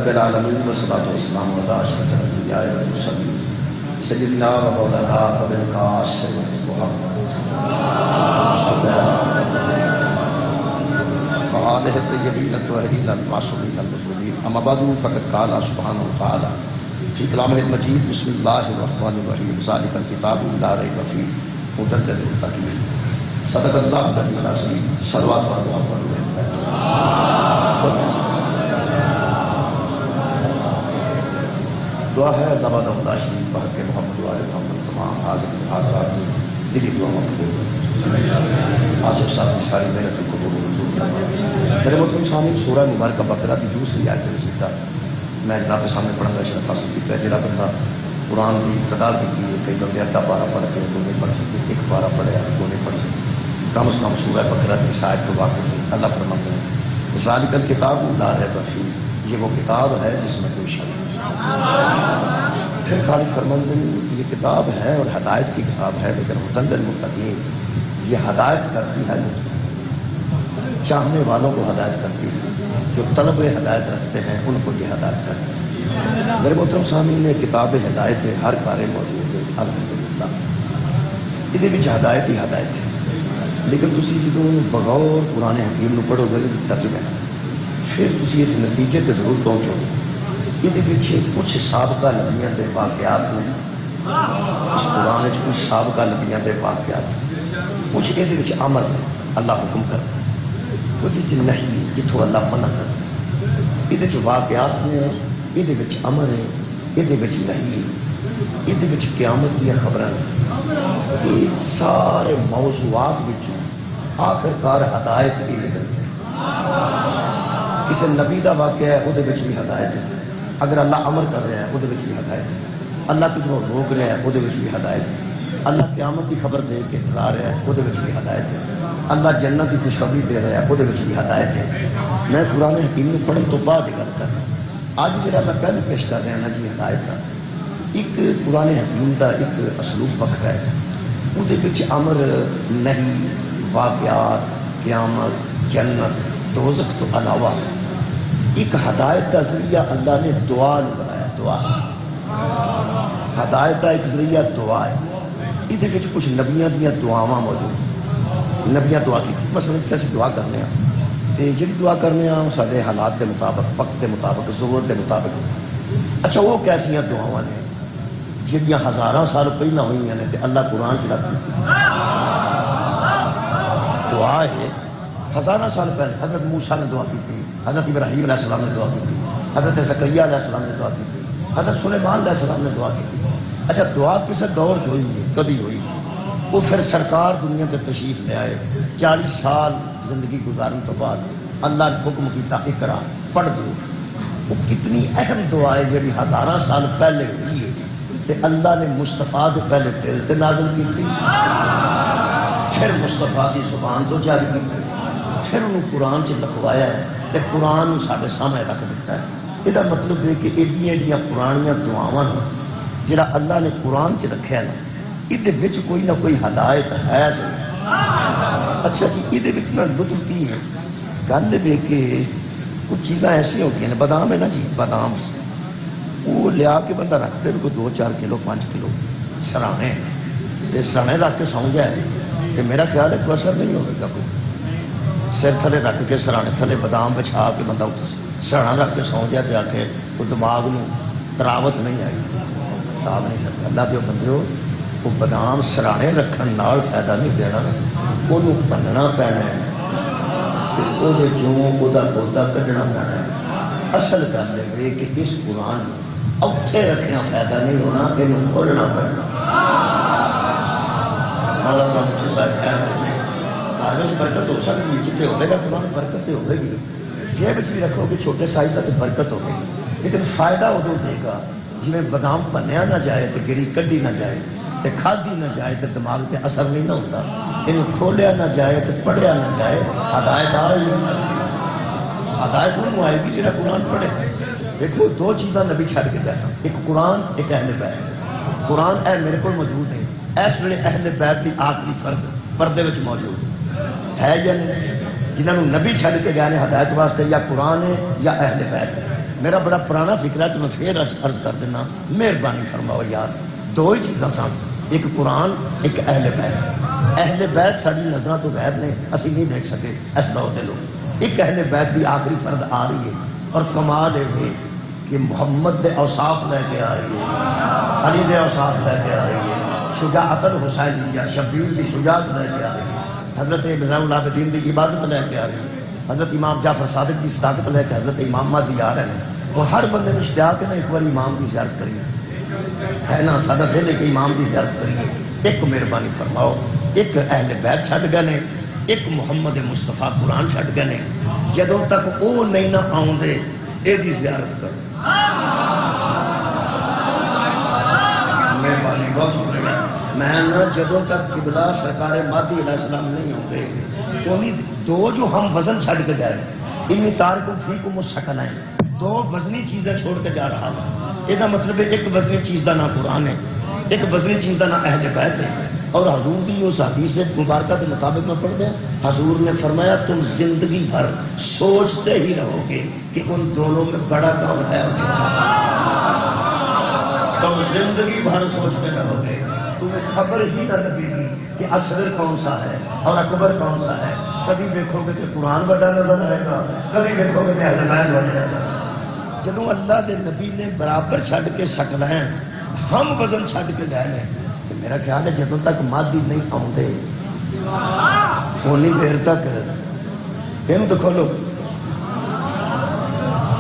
رب العالمین والصلاة والسلام علی اشرف الانبیاء والمرسلین سیدنا و مولانا ابو القاسم محمد وآلہ الطیبین الطاہرین المعصومین المظلومین اما بعد فقد قال سبحانہ وتعالی فی کلامہ المجید بسم اللہ الرحمن الرحیم ذالک الکتاب لا ریب فیہ ھدی للمتقین صدق اللہ العلی العظیم صلوات محمد دعا ہے اللہ بعد اللہ شریف بحق محمد وآل محمد تمام حاضرات دلی دعا مقبول آصف صاحب ساری محنت کو قبول میرے محترم سامعین سورہ مبارکہ بقرہ کی دوسری آیت مجیدہ میں جناب کے سامنے پڑھنا شرف حاصل کیا ہے جڑا بندہ قرآن کی ابتدا کی ہے کئی بندے آدھا پارہ پڑھ کے وہ نہیں پڑھ سکتے ایک پارہ پڑھے وہ نہیں پڑھ سکتے کم از کم سورہ بقرہ کی آیت کو واقع اللہ فرماتے ہیں ذالک الکتاب لا ریب فیہ یہ وہ کتاب ہے جس میں کوئی شک نہیں پھر خالق فرماتے ہیں یہ کتاب ہے اور ہدایت کی کتاب ہے لیکن ھدی للمتقین یہ ہدایت کرتی ہے چاہنے والوں کو ہدایت کرتی ہے جو طلب ہدایت رکھتے ہیں ان کو یہ ہدایت کرتی ہے میرے محترم سامعین نے کتاب ہدایت ہے ہر کارے موجود ہے الحمدللہ یہ ہدایت ہی ہدایت ہے لیکن تسی جدوں بغور قرآن حکیم نو پڑھو گے ترجمہ پھر تسی اس نتیجے تے ضرور پہنچو گے یہ پیچھے کچھ سابقہ نبیاں دے واقعات ہیں اس قرآن وچ کچھ سابقہ نبیاں دے واقعات کچھ یہ عمل اللہ حکم کرتا ہے کچھ نہیں جتوں اللہ منع کرتا یہ واقعات نے یہ عمل ہے یہ نہیں یہ قیامت دیا خبریں یہ سارے موضوعات آخرکار ہدایت کی نکلتے ہیں کسی نبی کا واقعہ ہے وہ بھی ہدایت ہے اگر اللہ امر کر رہا ہے وہ بھی ہدایت ہے اللہ کدھروں روک رہا ہے وہ بھی ہدایت ہے اللہ قیامت کی خبر دے کے ڈرا رہا ہے وہ بھی ہدایت ہے اللہ جنت کی خوشخبری دے رہا ہے وہ بھی ہدایت ہے میں قرآن حکیم کو پڑھن تو بعد گل کر اج جڑا میں پہلے پیش کر رہا نا جی ہدایت کا ایک قرآن حکیم کا ایک اسلوب بکھرا ہے وہ امر نہیں واقعات قیامت جنت دوزخ تو علاوہ ایک ہدایت کا ذریعہ اللہ نے دعا نے بنایا دعا ہدایت کا ایک ذریعہ دعا ہے یہ کچھ نبیاں دیا دعاواں موجود نبیاں دعا کی تھی مثلا جیسے دعا کرنے ہیں تو جی دعا کرنے ہیں سارے حالات کے مطابق وقت کے مطابق ضرورت کے مطابق اچھا وہ کیسیاں دعاواں نے جہاں ہزاراں سال پہلے ہوئی ہیں تو اللہ قرآن چ رکھ دیتی دعا ہے ہزاراں سال پہلے حضرت موسیٰ نے دعا کی تھی حضرت ابراہیم علیہ السلام نے دعا کی تھی حضرت زکریا علیہ السلام نے دعا کی تھی حضرت سلیمان علیہ السلام نے دعا کی تھی اچھا دعا کسے دور جو ہوئی ہے کدی ہوئی وہ پھر سرکار دنیا تے تشریف لے آئے 40 سال زندگی گزارنے تو بعد اللہ نے حکم کیتا اقرا پڑھ دو وہ کتنی اہم دعا ہے جڑی ہزاراں سال پہلے ہوئی ہے تے اللہ نے مصطفیٰ دے پہلے دل تے نازل کی تھی پھر مصطفیٰ کی زبان تو جاری کی تھی پھر انہوں قرآن چ لکھوایا ہے تے قرآن سارے سامنے رکھ دیتا ہے یہ مطلب ہے کہ ایڈیاں پرانیاں دعاواں جڑا اللہ نے قرآن چ رکھا نا یہ کوئی نہ کوئی ہدایت ہے اچھا جی یہ لطف کی ہے گل یہ کہ کچھ چیزاں ایسی ہوتی ہیں بادام ہے نا جی بادام وہ لیا کے بندہ رکھتے کوئی 2-4 کلو 5 کلو سرانے تے سرانے رکھ کے سو جائے تو میرا خیال ہے کوئی اثر نہیں ہوگا کوئی سر تھلے رکھ کے سرانے تھلے بادام بچھا کے بندہ سرانا رکھ کے سو جائے جا کے تو دماغ میں تراوت نہیں آئی صاحب نہیں کرتا اللہ کے بندے ہو وہ بادام سرانے رکھن نال فائدہ نہیں دینا وہ بننا پینا ہے وہ پودا کھڈنا پینا ہے اصل گل ہے کہ اس قرآن اوتھے رکھنا فائدہ نہیں ہونا یہ کھولنا پڑنا برکت ہو سکتی ہے جتنے ہوئے گا قرآن برکت ہوئے گی جیب بھی رکھو گے چھوٹے سائز کا تو برکت ہوگی لیکن فائدہ ادو دے گا جی بادام بنیا نہ جائے تو گری کڈی نہ جائے تو کھادی نہ جائے تو دماغ سے اثر نہیں نہ ہوتا یہ کھولیا نہ جائے تو پڑھیا نہ جائے ہدایت آ رہی ہے ہدایت وہ آئے گی جہاں قرآن پڑھے دیکھو 2 چیزاں نبی چھڑ کے پیسہ ایک قرآن ایک اہل بیت قرآن اے میرے کو موجود ہے اس ویلے اہل بیت کی آخری فرد پردے میں موجود ہے یا نہیں جنہوں نبی چھڑ کے گئے ہیں ہدایت واسطے یا قرآن ہے یا اہل بیت ہے میرا بڑا پرانا فکر ہے تو میں پھر عرض کر دینا، مہربانی فرماؤ یار، دو ہی چیزاں سن، ایک قرآن ایک اہل بیت۔ اہل بیت ساری نظروں تو غائب نے، اسی نہیں دیکھ سکے اس دور دے لوگ۔ ایک اہل بیت دی آخری فرد آ رہی ہے اور کمال ہے کہ محمد دے اوصاف لے کے آ رہی ہے، علی دے اوصاف لے کے آ رہی ہے، شجاعت الحسین یا شبیر کی شجاعت لے کے آ رہی ہے، حضرت زین العابدین دی عبادت لے کے آ رہی ہے، حضرت امام جعفر صادق کی صداقت لے کے حضرت امام مہدی آ رہے ہیں، اور ہر بندے میں اشتیاق ہے نا ایک بار امام کی زیارت کریے، ہے نا سادہ دل ہے کہ امام کی زیارت کریے۔ ایک مہربانی فرماؤ، ایک اہل بیت چھڈ گئے نے، ایک محمد مصطفیٰ قرآن چھڈ گئے نے، جدوں تک وہ نہیں نہ آؤندے اے دی زیارت کرو۔ مہربانی بہت شکریہ۔ میں نہ جدوں تک قبلہ سرکار مہدی علیہ السلام نہیں ہوتے انہیں دو جو ہم وزن چھڑ کے جائے انی تارکم فیکم السکن ہے، دو وزنی چیزیں چھوڑ کے جا رہا ہوں۔ یہ مطلب ہے ایک وزنی چیز کا نام قرآن ہے، ایک وزنی چیز کا نام اہل بیت ہے۔ اور حضور دی اس حدیث مبارکہ کے مطابق میں پڑھ دیں، حضور نے فرمایا تم زندگی بھر سوچتے ہی رہو گے کہ ان دونوں میں بڑا کون ہے، تم زندگی بھر سوچتے رہو گے، تمہیں خبر ہی نہ لگے گی کہ اصغر کون سا ہے اور اکبر کون سا ہے۔ کبھی دیکھو گے تو قرآن بڑا نظر آئے گا، کبھی دیکھو گے تو اہل بیت بڑا نظر آئے گا۔ جدوں اللہ دے نبی نے برابر چھڈ کے سکنا ہے، ہم وزن چھڈ کے جائے ہیں، تو میرا خیال ہے جدوں تک مادی نہیں آتے اونی دیر تک یہ تو کھولو۔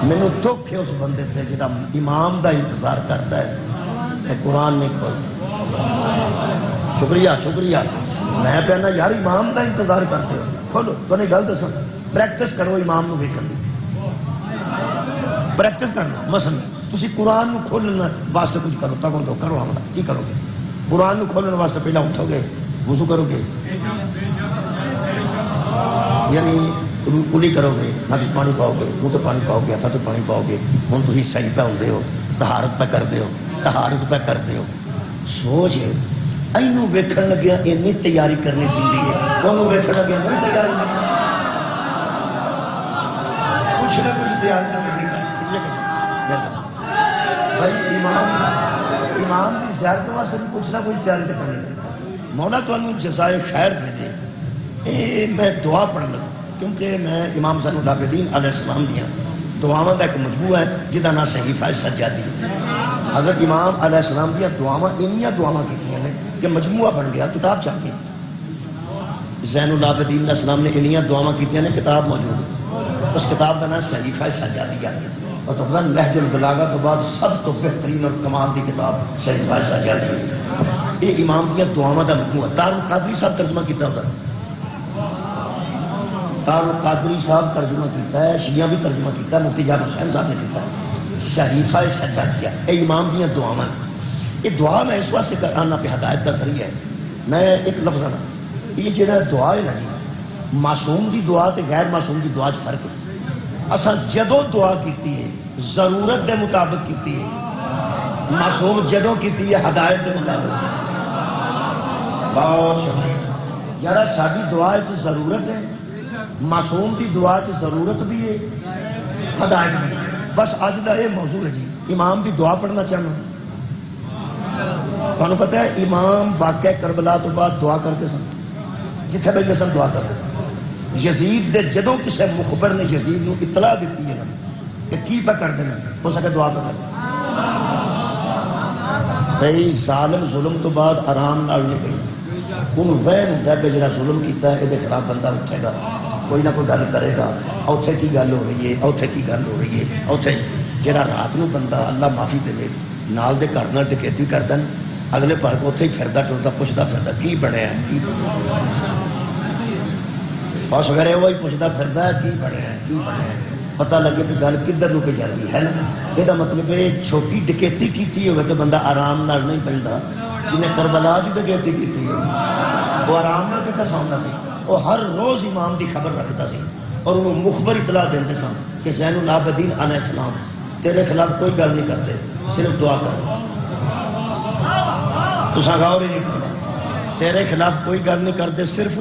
مینوں دکھ ہے اس بندے سے جہاں امام دا انتظار کرتا ہے قرآن نہیں کھول۔ شکریہ شکریہ، میں کہنا یار امام دا انتظار کرتے ہو، کھولو تو نہیں گل دسو، پریکٹس کرو امام نو ویکھن دی، پریکٹس کرنا۔ مثلا تسی قرآن نو کھولنا واسطے کچھ کرو، تکو دو کرو، حملہ کی کرو گے؟ قرآن نو کھولنے واسطے پہلے اٹھو گے، وضو کرو گے، یعنی کلی کرو گے، نہ پانی پاؤ گے، منہ تو پانی پاؤ گے، ہاتھ تو پانی پاؤ گے، ہوں تھی صحیح پہ ہوتے ہو، طہارت پہ کرتے ہو، طہارت پہ کرتے ہو۔ سوچ اینو ویکھن لگیا اینی تیاری کرنی پیندی ہے، اونوں ویکھن لگیا کوئی تیاری نہیں، کچھ نہ کچھ تیاری کرنی پڑی۔ بھائی امام کی زیارت واسطے بھی کچھ نہ کچھ تیاری کرنی پڑی۔ مولا تمہیں جزائے خیر دے دے۔ میں دعا پڑھ لوں کیونکہ میں امام زین العابدین علیہ السلام دیا دعاواں کا ایک مجموعہ ہے جہاں نام صحیفہ سجادی۔ حضرت امام علیہ السلام دیا دعاواں انیاں دعاواں کیتیاں نے کہ مجموعہ بن گیا، کتاب چھپ گئی۔ زین العابدین علیہ السلام نے انیاں دعاواں کیتیاں نے، کتاب موجود ہے، اس کتاب کا نام صحیفہ سجادیہ۔ اور تو پتہ نہج البلاغہ کے بعد سب تو بہترین اور کمال کی کتاب صحیفہ سجادیہ۔ یہ امام دیا دعاواں کا مجموعہ۔ تارق قادری صاحب ترجمہ کیتا ہوتا ہے، تارق قادری صاحب ترجمہ کیتا ہے، شیعہ بھی ترجمہ کیتا ہے، مفتی جعفر حسین صاحب نے کیتا ہے صحیفہ سجادیہ۔ اے امام دیا دعاواں، یہ دعا میں اس واسطے کرنا پہ ہدایت کا ذریعہ ہے۔ میں ایک لفظ نا یہ جہاں دعا ہے نا جی، معصوم کی دعا تے غیر معصوم کی دعا فرق ہے۔ اصل جدوں دعا کیتی ہے ضرورت دے مطابق کیتی ہے، معصوم جدوں کیتی ہے ہدایت دے مطابق۔ بہت شکریہ یار، ساری دعا ضرورت ہے، معصوم کی دعا ضرورت بھی ہے، ہدایت بھی ہے۔ بس اج کا یہ موضوع ہے جی، امام کی دعا پڑھنا چاہنا۔ تمہیں پتہ ہے امام واقعہ کربلا تو بعد دعا کرتے سن، جتھے بیٹھے سن دعا کرتے سن۔ یزید دے جدوں کسی مخبر نے یزید نو اطلاع دیتی ہے نا کہ کی پہ کر دینا، ہو سکے دعا پہ کر بھائی ظالم ظلم تو بعد آرام نال نہیں گئی، ان وہم ہوتا ہے جڑا ظلم کیتا ہے یہ خلاف بندہ اٹھے گا، کوئی نہ کوئی گل کرے گا، اوتھے کی گل ہو رہی ہے، اوتھے کی گل ہو رہی ہے، اوتھے جڑا رات نو بندہ اللہ معافی دے نال دے گھر نال ڈکیتی کردا اگلے پڑھ کے اوتھے ہی پھردا ٹردا پوچھدا پھردا کی بنیا کی بس اگر وہی پوچھتا پھردا کی بنیا کی بنیا، پتہ لگے کہ گل کدھر نو پہ جاتی ہے نا۔ یہ مطلب ہے چھوٹی ڈکیتی کیتی ہوئے تو بندہ آرام نال نہیں پہنتا، جنہیں کربلا جو ڈکیتی کیتی ہے وہ آرام نال کتنے سوندا سی، وہ ہر روز امام دی خبر رکھتا سی اور انہوں مخبر اطلاع دیتے سن کہ زین العابدین علیہ السلام تیرے خلاف کوئی گل نہیں کرتے، صرف دعا کر۔ تساں غور ہی نہیں کرنا، تیرے خلاف کوئی گل نہیں کرتے، صرف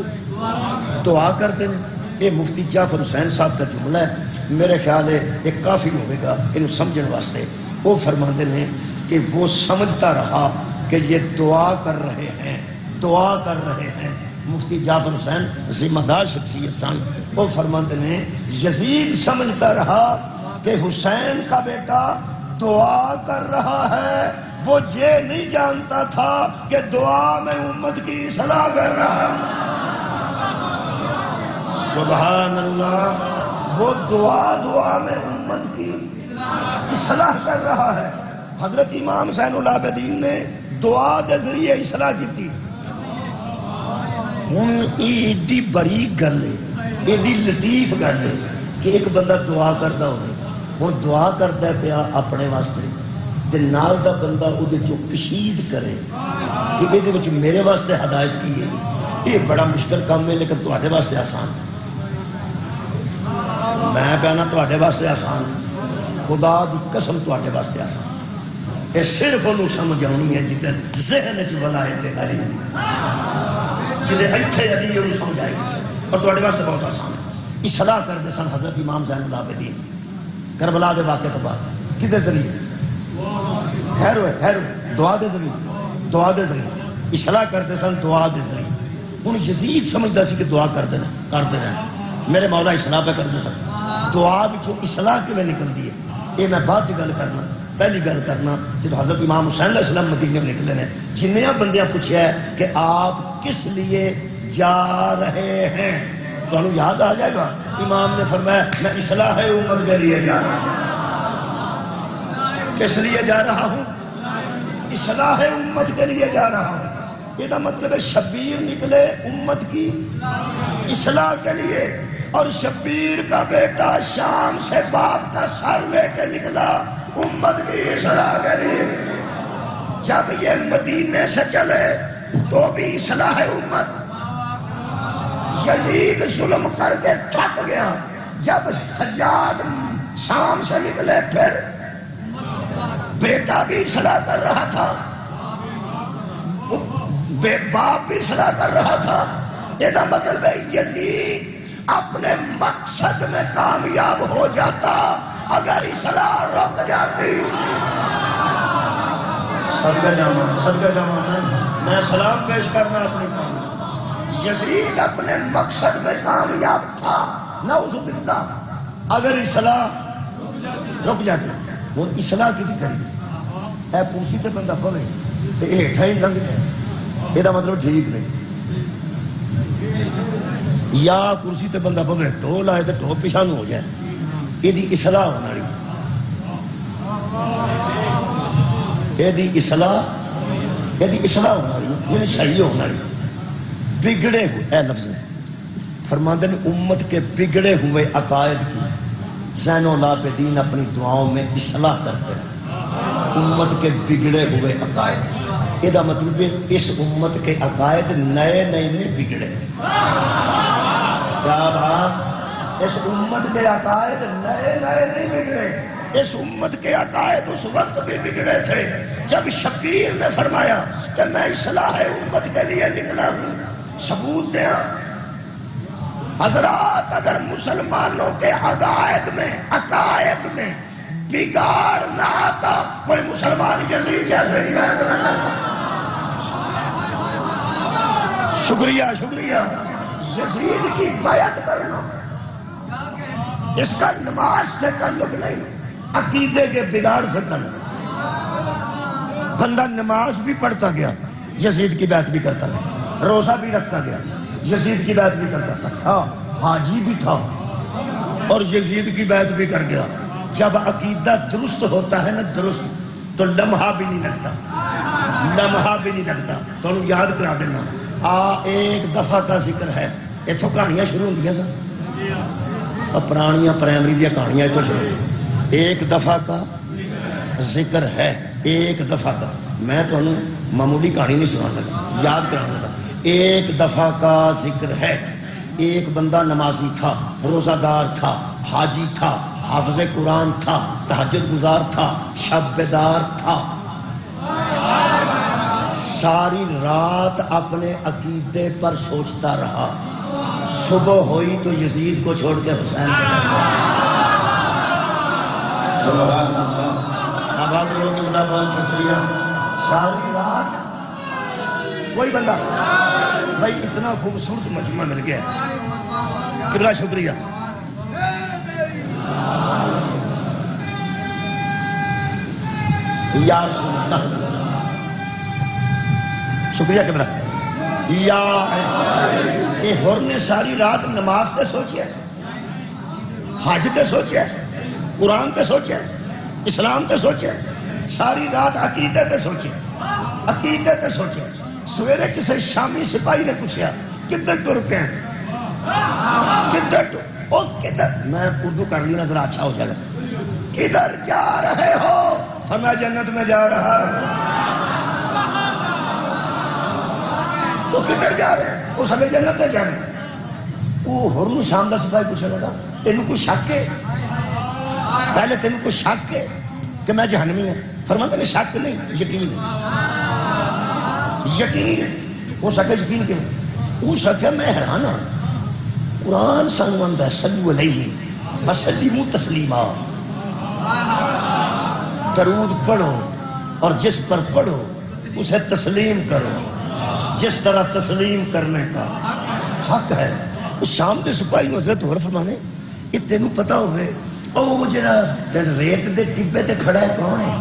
دعا کرتے ہیں۔ یہ مفتی جعفر حسین صاحب کا جملہ ہے، میرے خیال ہے ایک کافی ہوئے گا انہوں سمجھنے واسطے. وہ فرماتے ہیں کہ وہ سمجھتا رہا کہ یہ دعا کر رہے ہیں، دعا کر رہے ہیں. مفتی جعفر حسین ذمہ دار شخصیت سن. وہ فرماتے ہیں یزید سمجھتا رہا کہ حسین کا بیٹا دعا کر رہا ہے، وہ یہ نہیں جانتا تھا کہ دعا میں امت کی اصلاح کر رہا ہے. سبحان اللہ. وہ دعا میں امت کی اصلاح کر رہا ہے. حضرت امام زین العابدین نے دعا کے ذریعے اصلاح کی تھی. ہوں یہ ایڈی باریک گل ہے، ایڈی لطیف گل ہے کہ ایک بندہ دعا کرتا ہوئے، وہ دعا کرتا ہے پیا اپنے واسطے تے نال دا بندہ وہ کشید کرے کہ یہ میرے واسطے ہدایت کی ہے. یہ بڑا مشکل کام ہے لیکن تواڈے واسطے آسان. میں کہنا تواڈے واسطے آسان، خدا دی قسم تواڈے واسطے آسان. یہ صرف انہوں سمجھ آنی ہے جتے ذہن چ ولایت علی جتے ایتھے علی انہوں سمجھ آئی اور تواڈے واسطے بہت آسان. اصلاح کرتے سن حضرت امام زین العابدین کربلا دے واقعے تو بعد کدے ذریعے؟ خیر ہوئے دعا دے ذریعے، دعا دے ذریعے اصلاح کرتے سن، دعا دے ذریعے. انہوں یزید سمجھتا سی کہ دعا کر دینا میرے مولا اصلاح پہ کر دے سن. دعا بھی اصلاح کیوں نکلتی ہے یہ میں بعد سے گل کرنا. پہلی گل کرنا جب حضرت امام حسین علیہ السلام مدینے میں نکلے ہیں، جنیا بندیاں پوچھا ہے کہ آپ کس لیے جا رہے ہیں، تو انہوں یاد آ جائے گا. امام نے فرمایا میں اصلاح امت کے لیے جا رہا ہوں. کس لیے جا رہا ہوں؟ اصلاح امت کے لیے جا رہا ہوں. یہ مطلب ہے شبیر نکلے امت کی اصلاح کے لیے، اور شبیر کا بیٹا شام سے باپ کا سر لے کے نکلا امت کی اصلاح کے لیے. جب یہ مدینے سے چلے تو بھی اصلاح امت. یزید ظلم کر کے تھک گیا. جب سجاد شام سے نکلے پھر بیٹا بھی اصلاح کر رہا تھا، باپ بھی اصلاح کر رہا تھا. یہ مطلب ہے یزید اپنے مقصد میں کامیاب ہو جاتا اگر اصلاح رک جاتی. صدقہ جاما میں سلام پیش کرنا اپنے کام. یزید اپنے مقصد میں کامیاب تھا، نعوذ باللہ. اگر اصلاح رک جاتی، وہ اصلاح کسی کری اے کرسی پہ بندہ پڑے تو یہ ہیٹھا ہی لنگ جائے، یہ مطلب ٹھیک نہیں. یا کرسی تے بندہ پڑے ٹو لائے تو ٹو پیشان ہو جائے، یہ اصلاح ہونا رہی. یہ اصلاح ہونا رہی، یعنی صحیح ہونا رہی. بگڑے ہوئے اے لفظ فرماتے ہیں امت کے بگڑے ہوئے عقائد کی زین العابدین اپنی دعاؤں میں اصلاح کرتے ہیں. امت کے بگڑے ہوئے عقائد، یہ مطلب ہے اس امت کے عقائد نئے نہیں بگڑے. کیا بات؟ اس امت کے عقائد نئے نہیں بگڑے. اس امت کے عقائد اس وقت بھی بگڑے تھے جب شبیر نے فرمایا کہ میں اصلاح امت کے لیے نکلا ہوں. ثبوت دیا حضرات، اگر مسلمانوں کے عقائد میں بگاڑ نہ آتا کوئی مسلمان یزید جیسے ہدایت نہ کرتا. شکریہ. یزید کی بیعت کرنا اس کا نماز سے تعلق نہیں، عقیدے کے بگاڑ سے تعلق. بندہ نماز بھی پڑھتا گیا، یزید کی بیعت بھی کرتا گیا. روزہ بھی رکھتا گیا، یزید کی بیعت بھی کرتا. اچھا حاجی بھی تھا اور یزید کی بیعت بھی کر گیا. جب عقیدہ درست ہوتا ہے نا، درست، تو لمحہ بھی نہیں لگتا. تو انہوں یاد کرا دینا. ایک دفعہ کا ذکر ہے. اتوں کہانیاں شروع ہوندیاں سن، پرانیاں پرائمری دیا کہانیاں اتوں شروع. ایک دفعہ کا ذکر ہے، ایک دفعہ کا. میں تمہیں معمولی کہانی نہیں سنا لگا، یاد کرانا لگا. ایک دفعہ کا ذکر ہے. ایک بندہ نمازی تھا، روزہ دار تھا، حاجی تھا، حافظ قرآن تھا، تہجد گزار تھا، شب بیدار تھا. ساری رات اپنے عقیدے پر سوچتا رہا. صبح ہوئی تو یزید کو چھوڑ کے حسین کو سبحان اللہ. آواز لوگ بڑا بہت شکریہ. ساری رات کوئی بندہ بھائی اتنا خوبصورت مجمع مل گیا. قبلہ شکریہ. یا رسول اللہ شکریہ قبلہ. یا اے ہور نے ساری رات نماز تے سوچیا، حج تے سوچیا، قرآن تے سوچیا، اسلام تے سوچیا، ساری رات عقیدے تے سوچیا، عقیدے تے سوچیا. سویرے کسی شامی سپاہی نے پوچھا کدھر ٹر پے ہیں، کدھر کدھر، میں اردو کر لینا ذرا اچھا ہو جائے گا. کدھر جا رہے ہو؟ فرمایا جنت میں جا رہا. تو کدھر جا رہے ہیں؟ وہ سکے جنت ہے جانے. وہ ہرنو شام دا سپاہی پوچھے لگا تینوں کوئی شک ہے؟ پہلے تینوں کوئی شک ہے کہ میں جہنمی ہوں؟ فرمایا تینوں شک نہیں، یقین. یقین ہو سکے یقین کیوں؟ وہ سکے میں حیران ہوں. قرآن سنوند ہے صلو علیہ وسلموا تسلیما. درود پڑھو اور جس پر پڑھو اسے تسلیم کرو جس طرح تسلیم کرنے کا حق ہے. اس شام کے سپاہی نے حضرت عمر فرمانے یہ تینوں پتا ہوئے او جڑا ریت دے ٹبے تے کھڑا ہے کون ہے؟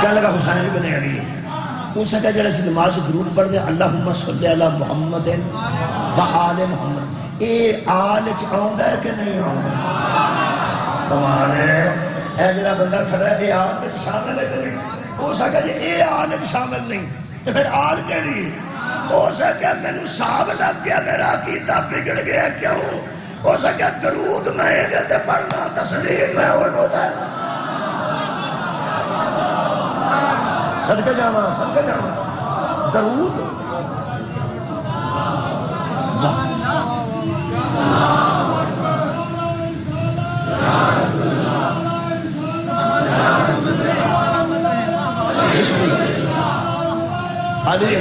کہنے لگا حسین بن علی. اس کا جڑا سی نماز درود پڑھ دے اللہم صلی علی محمد و آل محمد. اے آل چ آندا ہے کہ نہیں آندا؟ کمال ہے. اے جڑا بندہ کھڑا ہے اے آل وچ شامل ہے کہ نہیں؟ ہو سکتا جی اے آل وچ شامل نہیں تو پھر آل کیڑی؟ ہو سکتا مینوں صاحب لگ گیا میرا عقیدہ بگڑ گیا. کیوں؟ ہو سکتا درود میں اے تے پڑھنا تسلیم میں ہوتا ہے. صدقہ جاواں درود علی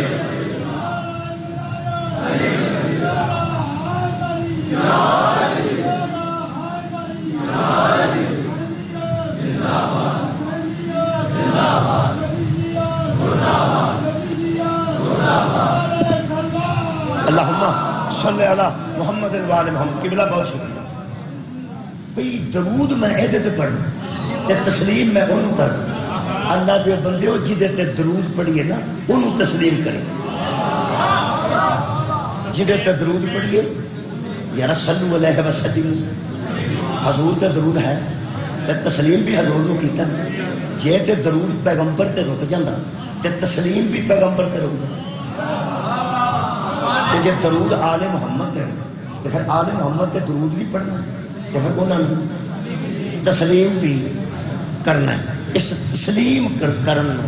اللہم صلی علی محمد و آل محمد. قبلہ بہت شکریہ. بھئی درود میں ایدے تے پڑھنا تے تسلیم میں انہوں پڑھنا. اللہ دے بندے ہو جدے تے درود پڑھئے نا انہوں تسلیم کریں. جدے تے درود پڑھئے یارا صلو علیہ وسلم حضور تے درود ہے تے تسلیم بھی حضور نو کیتا. جے تے درود پیغمبر تے رک جاندہ تے تسلیم بھی پیغمبر تے رک جاندہ. کہ جب درود آل محمد ہے تو پھر آل محمد تے درود بھی پڑھنا تو پھر انہوں نے تسلیم بھی کرنا ہے. اس تسلیم کرنا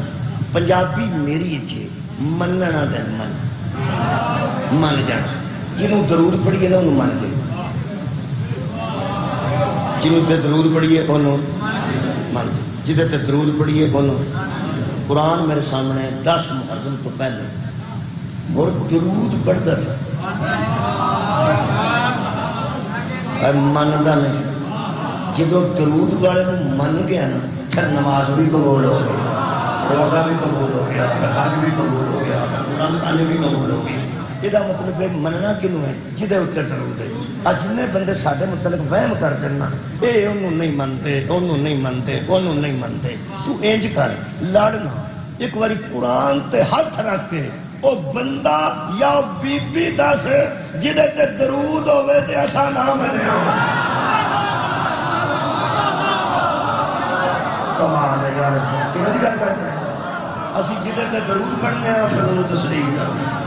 پنجابی میری چھے مننا دے من جانا. جنہوں درود پڑھیے نا انہوں من جائے. جنہوں تے درود پڑھیے انہوں من جائے. جدھے تے درود پڑھیے انہوں. قرآن میرے سامنے 10 محرم تو پہلے اور درود پڑھتا سا اور مندا نہیں. جدو درود والے من گیا نا پھر نماز بھی قبول ہو گئی، روزہ بھی قبول ہو گیا، حج بھی قبول ہو گیا، قرآن تعلیم بھی قبول ہو گئی. یہ مطلب ہے مننا کنوں ہے جہدے اتنے درود ہے. جن بندے سارے متعلق وہم کر دینا اے انہوں نہیں منتے انہوں نہیں منتے انہوں نہیں منتے. تو انج کر لڑنا ایک باری قرآن تے ہاتھ رکھ کے او بندہ یا بی بی دس جدے تے درود ہوئے تے ایسا نام ہے. کمال ہے یار کہ نہیں گل کرتے ہیں اسی جدے تے درود پڑھنے ہیں پھر انہوں تسلیم کرنے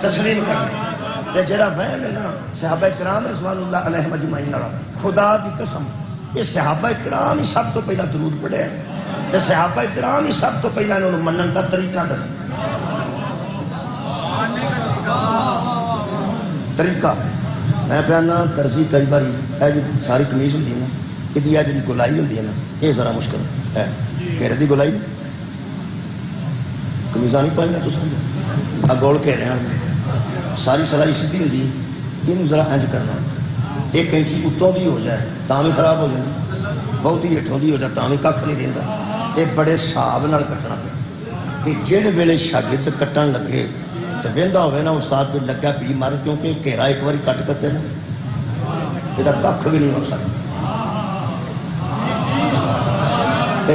تسلیم کرنے. تے جڑا وہم ہے نا صحابہ کرام رضوان اللہ علیہ مجمعین خدا دی قسم یہ صحابہ کرام ہی سب تو پہلا درود پڑھے تے صحابہ کرام ہی سب تو پہلا انہوں منن دا طریقہ دس طریقہ. میں کہنا ترسی کئی باری اے جی ساری قمیض ہوندی ہے نا یہ جی گلائی ہوندی ہے نا یہ ذرا مشکل ہے. گھیرے دی گلائی قمیضاں نہیں پائیاں تو سمجھو گول گھیرے ہیں ساری سلائی سیدھی ہوندی ہے. یہ ذرا انج کرنا ایک انچی اتوں دی ہو جائے تاں بھی خراب ہو جائے بہتی ہٹوں کی ہو جاتا بھی کھ نہیں رہتا. یہ بڑے حساب نال کٹنا پیا کہ جہے ویلے شاگرد کٹن لگے تو وہدا ہوئے نا استاد پہ لگا پی مر, کیونکہ گھیرا ایک بار کٹ کرتے نا یہ کھ بھی نہیں ہو سکتا.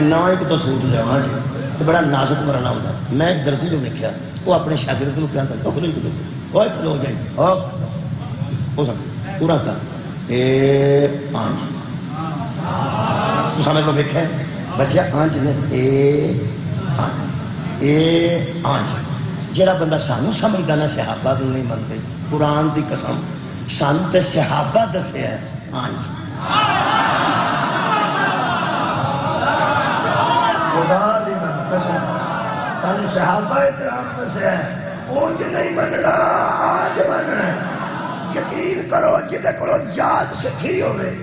نہ ایک تو سوچ لیا جی تو بڑا نازک مرنا ہوتا. میں ایک درسی جو دیکھا وہ اپنے شاگرد کو کیا تھا وہ کھلو جائے ہو سکتا پورا کر اے آنچ تو سمجھ لو دیکھا بچیا آنچ نے اے آنچ. جہاں بندہ سانو سمجھتا نا صحابہ کو نہیں منتے, قرآن دی قسم سانو تے صحابہ دسیا ہے آنچ. خدا دی قسم سانو صحابہ کرام دسیا ہے اونج نہیں مننا آج مننا. یقین کرو جہدے کولوں جاز سکھی ہوئے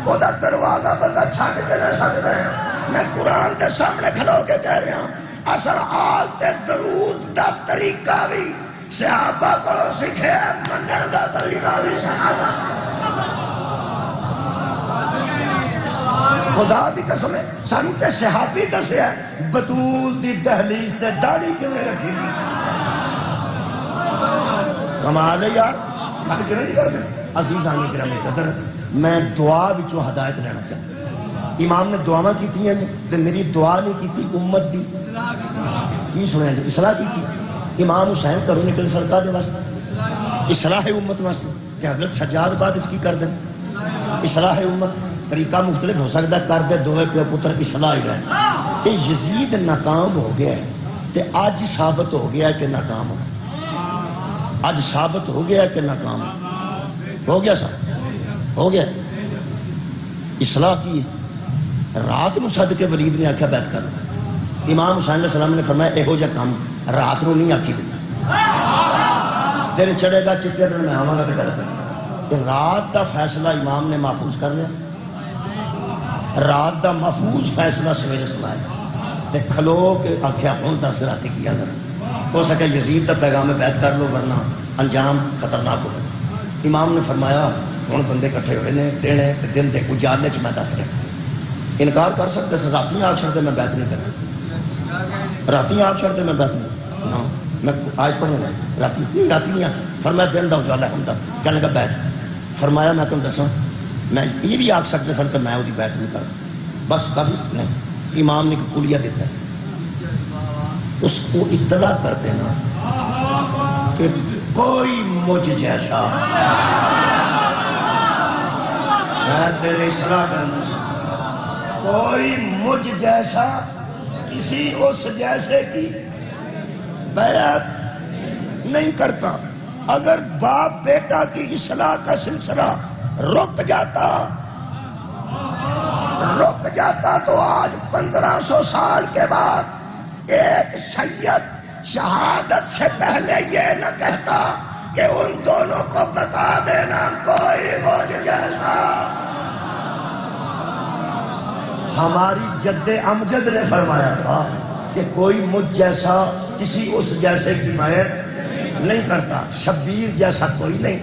وہ دروازہ بندہ چھٹ کے نہ سکتا ہے. میں قرآن کے سامنے کھلو کے کہہ رہا ہوں اصل آل تے درود دا طریقہ بھی صحابہ کو سکھے, منن دا طریقہ بھی صحابہ. خدا دی قسم ہے سانو تے صحابی دسیا ہے بطول دی دہلیز تے داڑھی کیویں رکھی دی. کمال ہے یار, ہم کیوں نہیں کرتے. عزیزان کرام قدر میں دعا وچوں ہدایت لینا چاہتا. امام نے دعاواں کیتیاں نے تے میری دعا نہیں کیتی امت دی کی سنیا جو اصلاح کی تھی. امام حسین کرو نکل سرکار دے واسطے اصلاح امت واسطے تے حضرت سجاد بعد کی کر دیں اصلاح امت. طریقہ مختلف ہو سکتا ہے کر دے دوے پیو پتر اصلاح ہی رہے. یہ یزید ناکام ہو گیا ہے تے آج ثابت ہو گیا ہے کہ ناکام ہو. آج ثابت ہو گیا ہے کہ ناکام ہو گیا. صاحب ہو گیا اصلاح کی. رات نو صد کے ولید نے آخیا بیعت کر. امام حسین علیہ السلام نے فرمایا یہو جہا کام رات نو نہیں آخی تیرے چڑھے گا چٹے دن میں آواں گا تو کر. رات دا فیصلہ امام نے محفوظ کر لیا. رات دا محفوظ فیصلہ سویرے سنایا تے کھلو کے آخیا ہوں دس راتی کیا دس. ہو سکے یزید دا پیغام بیعت کر لو ورنہ انجام خطرناک ہو. امام نے فرمایا ہوں بندے کٹھے ہوئے نے دینے تے دن دے اجالے چ میں دس رہا. انکار کر سکتے سے راتی آگ چھڑتے میں بیعت نہیں کرنا. راتی آگ چھڑتے میں بیعت نہیں نا. میں آج پڑھنے لگا راتی نہیں آتی. فرمایا دن دا اجالا ہوں دا کہنے لگا بیعت. فرمایا میں تم دساں میں یہ بھی آگ سکتے سن کہ میں وہ بیعت نہیں کروں بس کبھی نہیں. امام نے ایک کلیہ دیتا ہے اس کو اطلاع کر دینا کہ کوئی مجھ جیسا میں تیرے اصلاح کرنا کوئی مجھ جیسا کسی اس جیسے کی بیعت نہیں کرتا. اگر باپ بیٹا کی اصلاح کا سلسلہ رک جاتا تو آج 1500 سال کے بعد ایک سید شہادت سے پہلے یہ نہ کہتا کہ ان دونوں کو بتا دینا کوئی مجھ جیسا. ہماری جد امجد نے فرمایا تھا کہ کوئی مجھ جیسا کسی اس جیسے کی بیعت نہیں کرتا. شبیر جیسا کوئی نہیں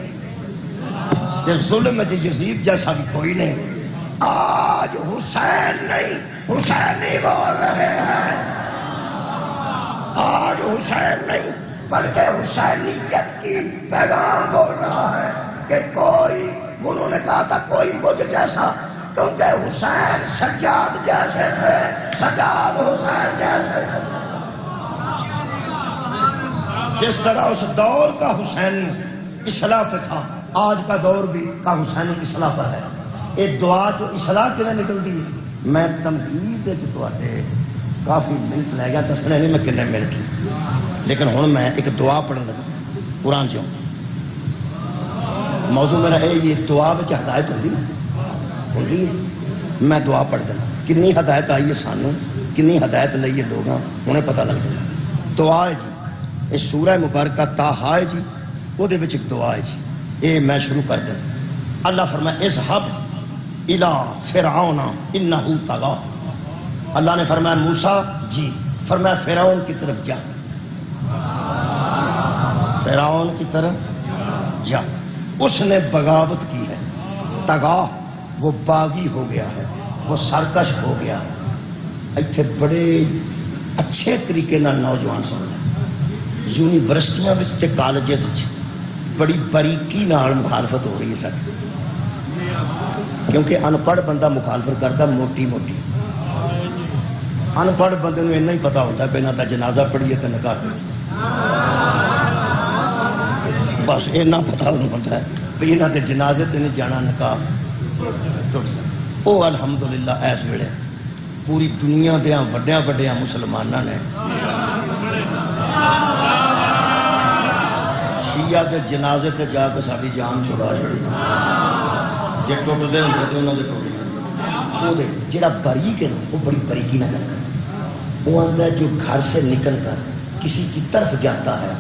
تے ظلم یزید جیسا بھی کوئی نہیں. آج حسین نہیں حسینی بول رہے ہیں. آج حسین نہیں بلکہ حسینیت کی پیغام بول رہا ہے کہ کوئی. انہوں نے کہا تھا کوئی مجھ جیسا کیونکہ حسین سجاد جیسے تھے. سجاد حسین جیسے تھے. جس طرح اس دور کا حسین اصلاح پہ تھا آج کا دور بھی کا حسین اصلاح پر ہے. ایک دعا جو اصلاح کے لیے نکلتی ہے. میں تمہید کافی منٹ لے گیا دسنے نہیں میں کنے منٹ لیکن ہوں میں ایک دعا پڑھنے لگا قرآن چوں. موضوع میرا ہے یہ دعا میں ہدایت ہوتی میں دعا پڑھ دینا. کنی ہدایت آئی ہے سانو کنی ہدایت لئیے لوگ انہیں پتہ لگ جائے. دعا ہے جی یہ سورہ مبارکہ تاہا ہے جی وہ دے وچ ایک دعا ہے جی. یہ میں شروع کر دیں. اللہ فرمایا اذهب الى فرعون انه طغى. اللہ نے فرمایا موسیٰ جی فرمایا فرعون کی طرف جا. فرعون کی طرف جا. اس نے بغاوت کی ہے. طغا وہ باغی ہو گیا ہے. وہ سرکش ہو گیا. اتنے بڑے اچھے طریقے نال نوجوان سن رہے یونیورسٹیاں تے کالجز بڑی باریکی نال مخالفت ہو رہی ہے ساری، کیونکہ ان پڑھ بندہ مخالفت کرتا موٹی موٹی. ان پڑھ بندے نوں اتنا ہی پتا ہوتا ہے پہنا تا جنازہ پڑھیے تو نکاح پڑھیے، بس اتنا پتا ہوتا ہے بھی یہاں کے جنازے تے نہیں جانا نکاح ٹوٹ گیا. وہ الحمدللہ اس ویلے پوری دنیا دیا وڈیا وڈیا مسلمانوں نے شیعہ کے جنازے تے جا کے ساری جان چھڑا چھڑی. جی ٹوٹتے ہوتے تو انہوں نے ٹوٹ وہ جڑا باریک ہے نا وہ بڑی باریکی نہ کرتا ہے. وہ آتا ہے جو گھر سے نکل کر کسی کی طرف جاتا ہے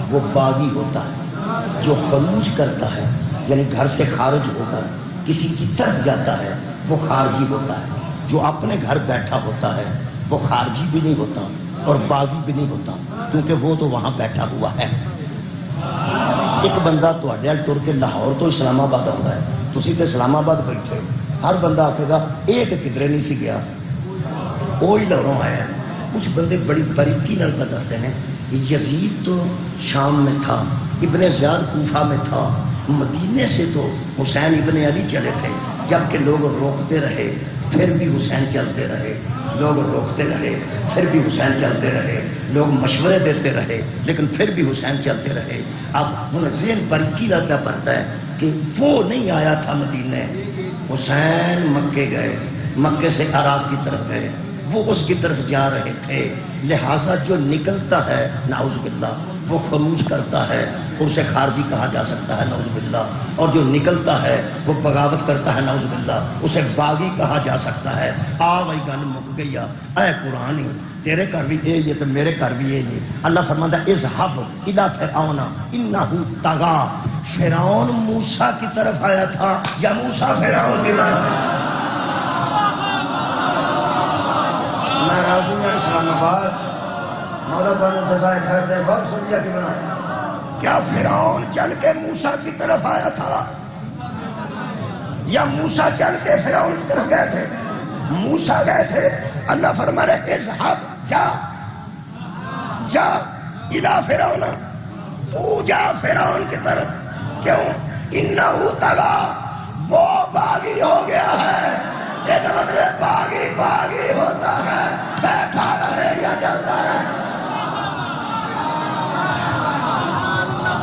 وہ باغی ہوتا ہے، جو خروج کرتا ہے یعنی گھر سے خارج ہو کر کسی کی طرف جاتا ہے وہ خارجی ہوتا ہے. جو اپنے گھر بیٹھا ہوتا ہے وہ خارجی بھی نہیں ہوتا اور باغی بھی نہیں ہوتا، کیونکہ وہ تو وہاں بیٹھا ہوا ہے. ایک بندہ تھوڑے ٹر کے لاہور تو اسلام آباد آتا ہے، تسی تو اسلام آباد بیٹھے، ہر بندہ آکھے گا یہ تو کدھرے نہیں سی گیا، وہی لاہوروں آیا. کچھ بندے بڑی باریکی نال کا دستے ہیں یزید تو شام میں تھا، ابن زیاد کوفہ میں تھا، مدینے سے تو حسین ابن علی چلے تھے، جبکہ لوگ روکتے رہے پھر بھی حسین چلتے رہے، لوگ روکتے رہے پھر بھی حسین چلتے رہے، لوگ مشورے دیتے رہے لیکن پھر بھی حسین چلتے رہے. اب ذہن باریکی نال کا پڑتا ہے کہ وہ نہیں آیا تھا مدینے، حسین مکے گئے، مکے سے عراق کی طرف گئے، وہ اس کی طرف جا رہے تھے. لہٰذا جو نکلتا ہے نعوذ باللہ وہ خروج کرتا ہے، اسے خارجی کہا جا سکتا ہے نعوذ باللہ، اور جو نکلتا ہے وہ بغاوت کرتا ہے نعوذ باللہ، اسے باغی کہا جا سکتا ہے. آ وہی گل مک گئی اے قرآن تیرے گھر بھی یہ تو میرے گھر بھی یہ. اللہ فرماتا ہے اذهب الی فرعون انہ طغی. فرعون موسیٰ کی طرف آیا تھا یا موسیٰ فرعون کی طرف؟ میں راضی ہوں اسلام آباد مولا بانو جزائے خیر دے بہت سنیا کی بنا. کیا فرعون چل کے موسیٰ کی طرف آیا تھا یا موسیٰ چل کے فرعون کی طرف گئے تھے؟ موسیٰ گئے تھے. اللہ فرما رہے اذهب جا الی فرعون، تو جا فرعون کی طرف. کیوں؟ انہ طغی، وہ باغی ہو گیا ہے. یہ مطلب باغی ہوتا ہے، بیٹھا رہے یا چلتا رہے.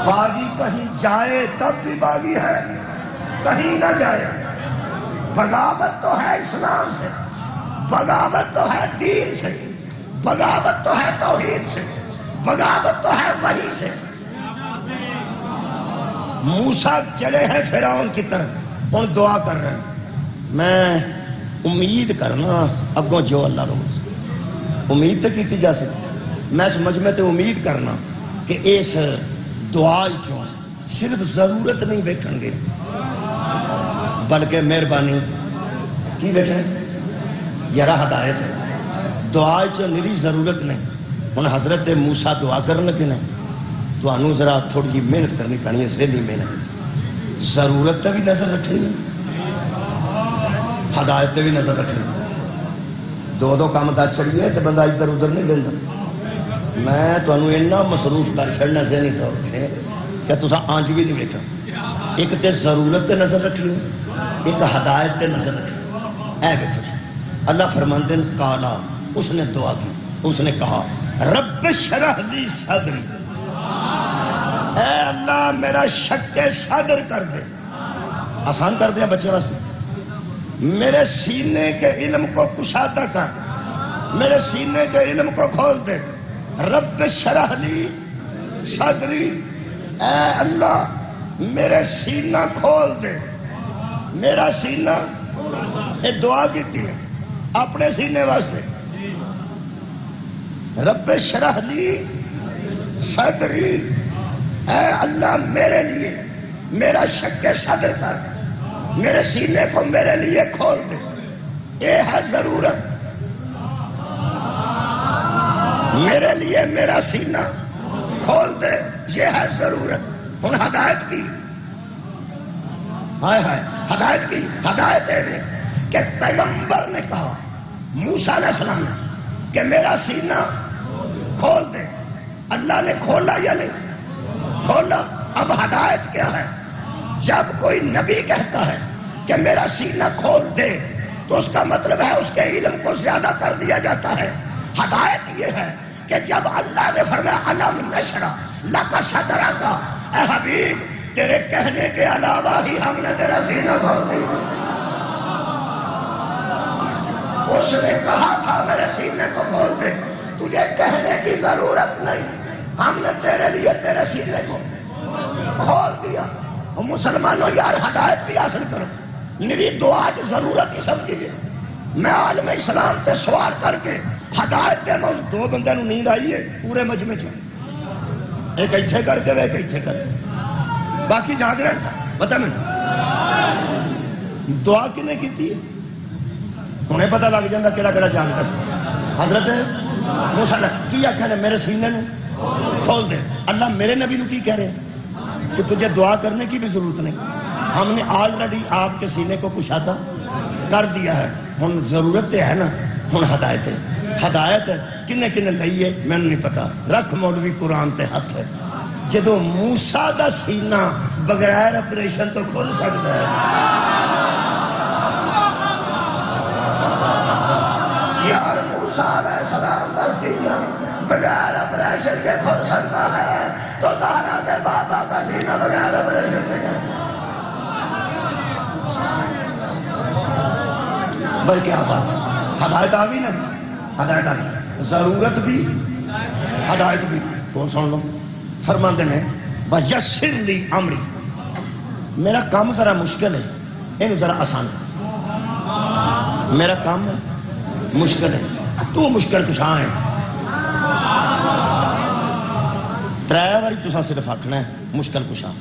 باغی کہیں جائے تب بھی باغی ہے، کہیں نہ جائے. بغاوت تو ہے اسلام سے، بغاوت تو ہے دین سے، بغاوت تو ہے توحید سے، بغاوت تو ہے وحی سے. موسیٰ چلے ہیں فرعون کی طرف، ان دعا کر رہے ہیں. میں امید کرنا اگوں جو اللہ لوگ امید تو کی جا سکتی، میں سمجھ میں تو امید کرنا کہ اس دعا چوں صرف ضرورت نہیں بیٹھن گے بلکہ مہربانی کی بیٹھے یارہ ہدایت ہے. دعا چ میری ضرورت نہیں. ہوں حضرت موسیٰ دعا کرن لگے نا تو انہوں ذرا تھوڑی جی محنت کرنی پڑنی ہے، ذہنی محنت. ضرورت تے بھی نظر رکھنی ہے، ہدایت تے بھی نظر رکھنی. دو کام دا چھڑیے تو بندہ ادھر ادھر نہیں لینا. میں تمہیں اتنا مصروف کر چڑنا ذہنی طور پہ کہ تسا آنچ بھی نہیں بیٹھا. ایک تے ضرورت تے نظر رکھنی، ایک ہدایت تے نظر رکھنی. اے بیٹھو اللہ فرماندے کالا، اس نے دعا کی، اس نے کہا رب اشرح لی صدری، اے اللہ میرا شق صدر کر دے. آسان کر دیا بچے واسطے. میرے سینے کے علم کو کشادہ کر، میرے سینے کے علم کو کھول دے. رب اشرح لی صدری، اے اللہ میرے سینہ کھول دے، میرا سینہ. یہ دعا کیتی ہے اپنے سینے واسطے. رب اشرح لی صدری، اے اللہ میرے لیے میرا شق صدر کر، میرے سینے کو میرے لیے کھول دے. یہ ہے ضرورت، میرے لیے میرا سینہ کھول دے، یہ ہے ضرورت. ہوں ہدایت کی، ہائے ہائے ہدایت کی، ہدایت ہے کہ پیغمبر نے کہا موسیٰ علیہ السلام نے کہ میرا سینہ کھول دے، اللہ نے کھولا یا نہیں؟ کھولا۔ اب ہدایت کیا ہے؟ جب کوئی نبی کہتا ہے کہ میرا سینہ کھول دے تو اس کا مطلب ہے اس کے علم کو زیادہ کر دیا جاتا ہے۔ ہدایت یہ ہے کہ جب اللہ نے فرمایا الم نشرح لک صدرک، اے حبیب تیرے کہنے کے علاوہ ہی ہم نے تیرا سینہ کھول دیا۔ اس نے کہا تھا میرے سینے کو کھول دے، تجھے کہنے کی ضرورت نہیں، ہم نے تیرے لیے تیرے سینے کو کھول دیا۔ مسلمانوں یار ہدایت بھی حاصل کرو، میری دعا کی ضرورت ہی سمجھیے۔ میں عالم اسلام سے سوال کر کے ہدایت دے میں دو بندے نو نیند آئی ہے پورے مجمع چ، ایک ایتھے کر کے ایک ایتھے کر کے، باقی جاگ رہے ہیں۔ پتہ میں دعا کنے کیتی ہے انہیں پتہ لگ جاتا کیڑا کیڑا جانتا۔ حضرت موسیٰ کی آخیا نے میرے سینے نو کھول دے۔ اللہ میرے نبی نو کی کہہ رہے ہیں کہ تجھے دعا کرنے کی بھی ضرورت نہیں، ہم نے آلریڈی آپ کے سینے کو کشادہ کر دیا ہے، ہن ضرورت ہے نا، ہن ہدایت ہے۔ ہدایت کنے کنے لئیے میں نہیں پتا، رکھ مولوی قرآن تے ہاتھ ہے۔ جدو موسیٰ دا سینہ بغیر آپریشن تو کھل سکتا ہے، یار موسیٰ علیہ السلام کا سینہ بغیر آپریشن کے کھل سکتا ہے تو زہرا کے بابا کا سینہ بغیر آپریشن کے کھل سکتا ہے۔ بھائی کیا بات ہے، ہدایت آ گئی نا، ہدایت آ گئی، ضرورت بھی ہدایت بھی۔ تو سن لو فرماندے نے وَيَسِّرْ لِي أَمْرِي، میرا کام ذرا مشکل ہے، اینو ذرا آسان ہے، میرا کام مشکل ہے، تو مشکل کشاں ہے۔ ترے باری تساں صرف آکھنا ہے مشکل کشاں،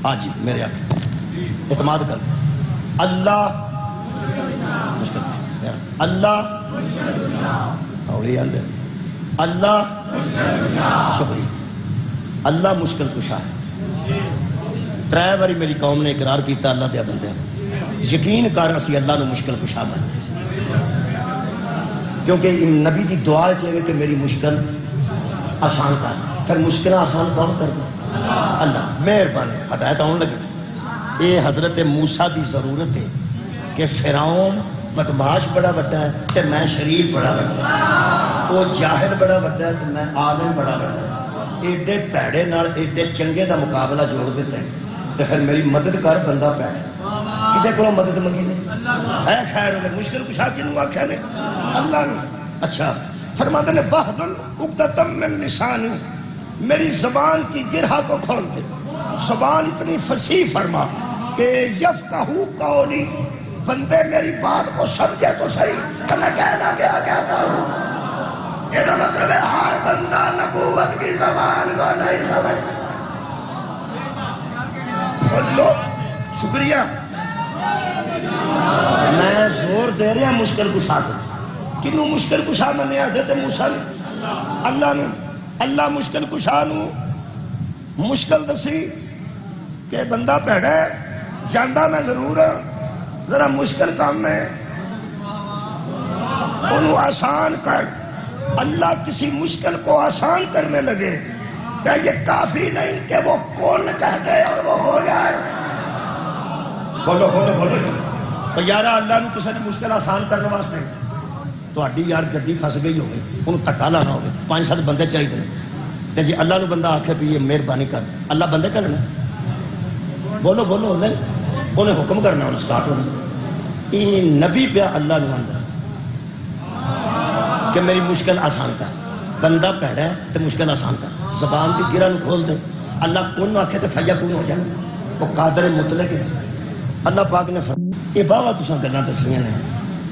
آج میرے آنکھ اعتماد کر، اللہ مشکل کشاں، اللہ اولی اندر، اللہ شکریہ، اللہ مشکل کشاں ہے۔ ترے باری میری قوم نے اقرار کیتا اللہ دیا بندے یقین کر اسی اللہ نو مشکل کشاں بن، کیونکہ نبی دی دعا چاہیے کہ میری مشکل آسان کر، پھر مشکل آسان کون کر دے؟ اللہ مہربانی۔ ہدایت آن لگی، یہ حضرت موسیٰ دی ضرورت ہے کہ فرعون بدماش بڑا بڑا ہے تے میں شریف بڑا بڑا، وہ جاہل بڑا بڑا ہے تے میں عالم بڑا بڑا ہے، ایڈے پیڑے نال ایڈے چنگے دا مقابلہ جوڑ دیتے ہیں، تے پھر میری مدد کر بندہ پیڑے کتے کو مدد منگی نہیں، اے خیر میں مشکل کشا کنوں آکھیا نے اللہ نے۔ اچھا فرماتے نے وَحْلُلْ عُقْدَةً مِّن لِسَانِي، میری زبان کی گرہ کو کھول دے، زبان اتنی فصیح فرما کہ یفقہوا قولی، بندے میری بات کو سمجھے تو صحیح کہ میں کہنا کیا کہتا ہوں۔ یہ مطلب ہے ہر بندہ نبوت کی زبان کو نہیں سمجھتا۔ بولو شکریہ، میں زور دے رہا مشکل کشا کو، کنوں مشکل کشا منیا حضرت موسیٰ نے، اللہ نے، اللہ مشکل کشا نو مشکل دسی کہ بندہ پیڑا ہے، جاندہ میں ضرور ذرا مشکل کام میں انہوں آسان کر۔ اللہ کسی مشکل کو آسان کرنے لگے تو یہ کافی نہیں کہ وہ کون کہہ دے اور وہ ہو جائے۔ بولو بولو بولو تو یارا اللہ نے کسی نے مشکل آسان کرنے واسطے تو اڈی یار گڈی پھس گئی ہوگی، انہوں تکا لانا ہوگی، 5-7 بندے چاہیے تے جی اللہ نے بندہ آکھے بھی یہ مہربانی کر، اللہ بندے کرنا، بولو بولو نہیں، انہیں حکم کرنا، انہیں سٹارٹ ہونا۔ یہ نبی پہ اللہ نے آندا کہ میری مشکل آسان کر، بندہ پیڑا ہے تو مشکل آسان کر، زبان کی گرہ کھول دے، اللہ کون آکھے تو فیکون ہو جائے، وہ قادر مطلق ہے۔ اللہ پاک نے فرمایا یہ باوا تساں گلاں دسیاں نے،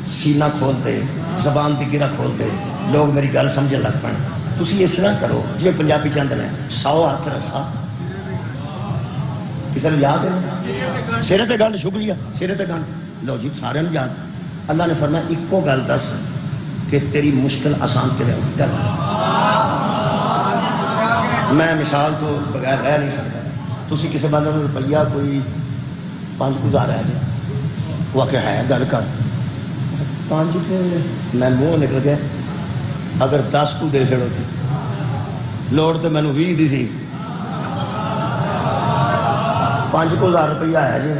سینہ کھول دے، زبان کی گرہ کھول دے، لوگ میری گل سمجھن لگ پائیں۔ تسی اس طرح کرو جی پنجابی چاہتے ہیں 100 ہاتھ رسا، کسی نے یاد ہے سیرے تے گل، شکریہ سیرے تے گل، لو جی سارے یاد۔ اللہ نے فرمایا ایکو گل دس کہ تیری مشکل آسان کرے گل، میں مثال تو بغیر رہ نہیں سکتا۔ تسی کسی بندے کو روپیہ کوئی 5 گزارا ہے وہ کہ ہے گل کر 5 تے میں منہ نکل گیا اگر 10 کو دے چھڑو تھی لوڑ تو مینوں 20 دی سی 5,000 روپیہ ہے جی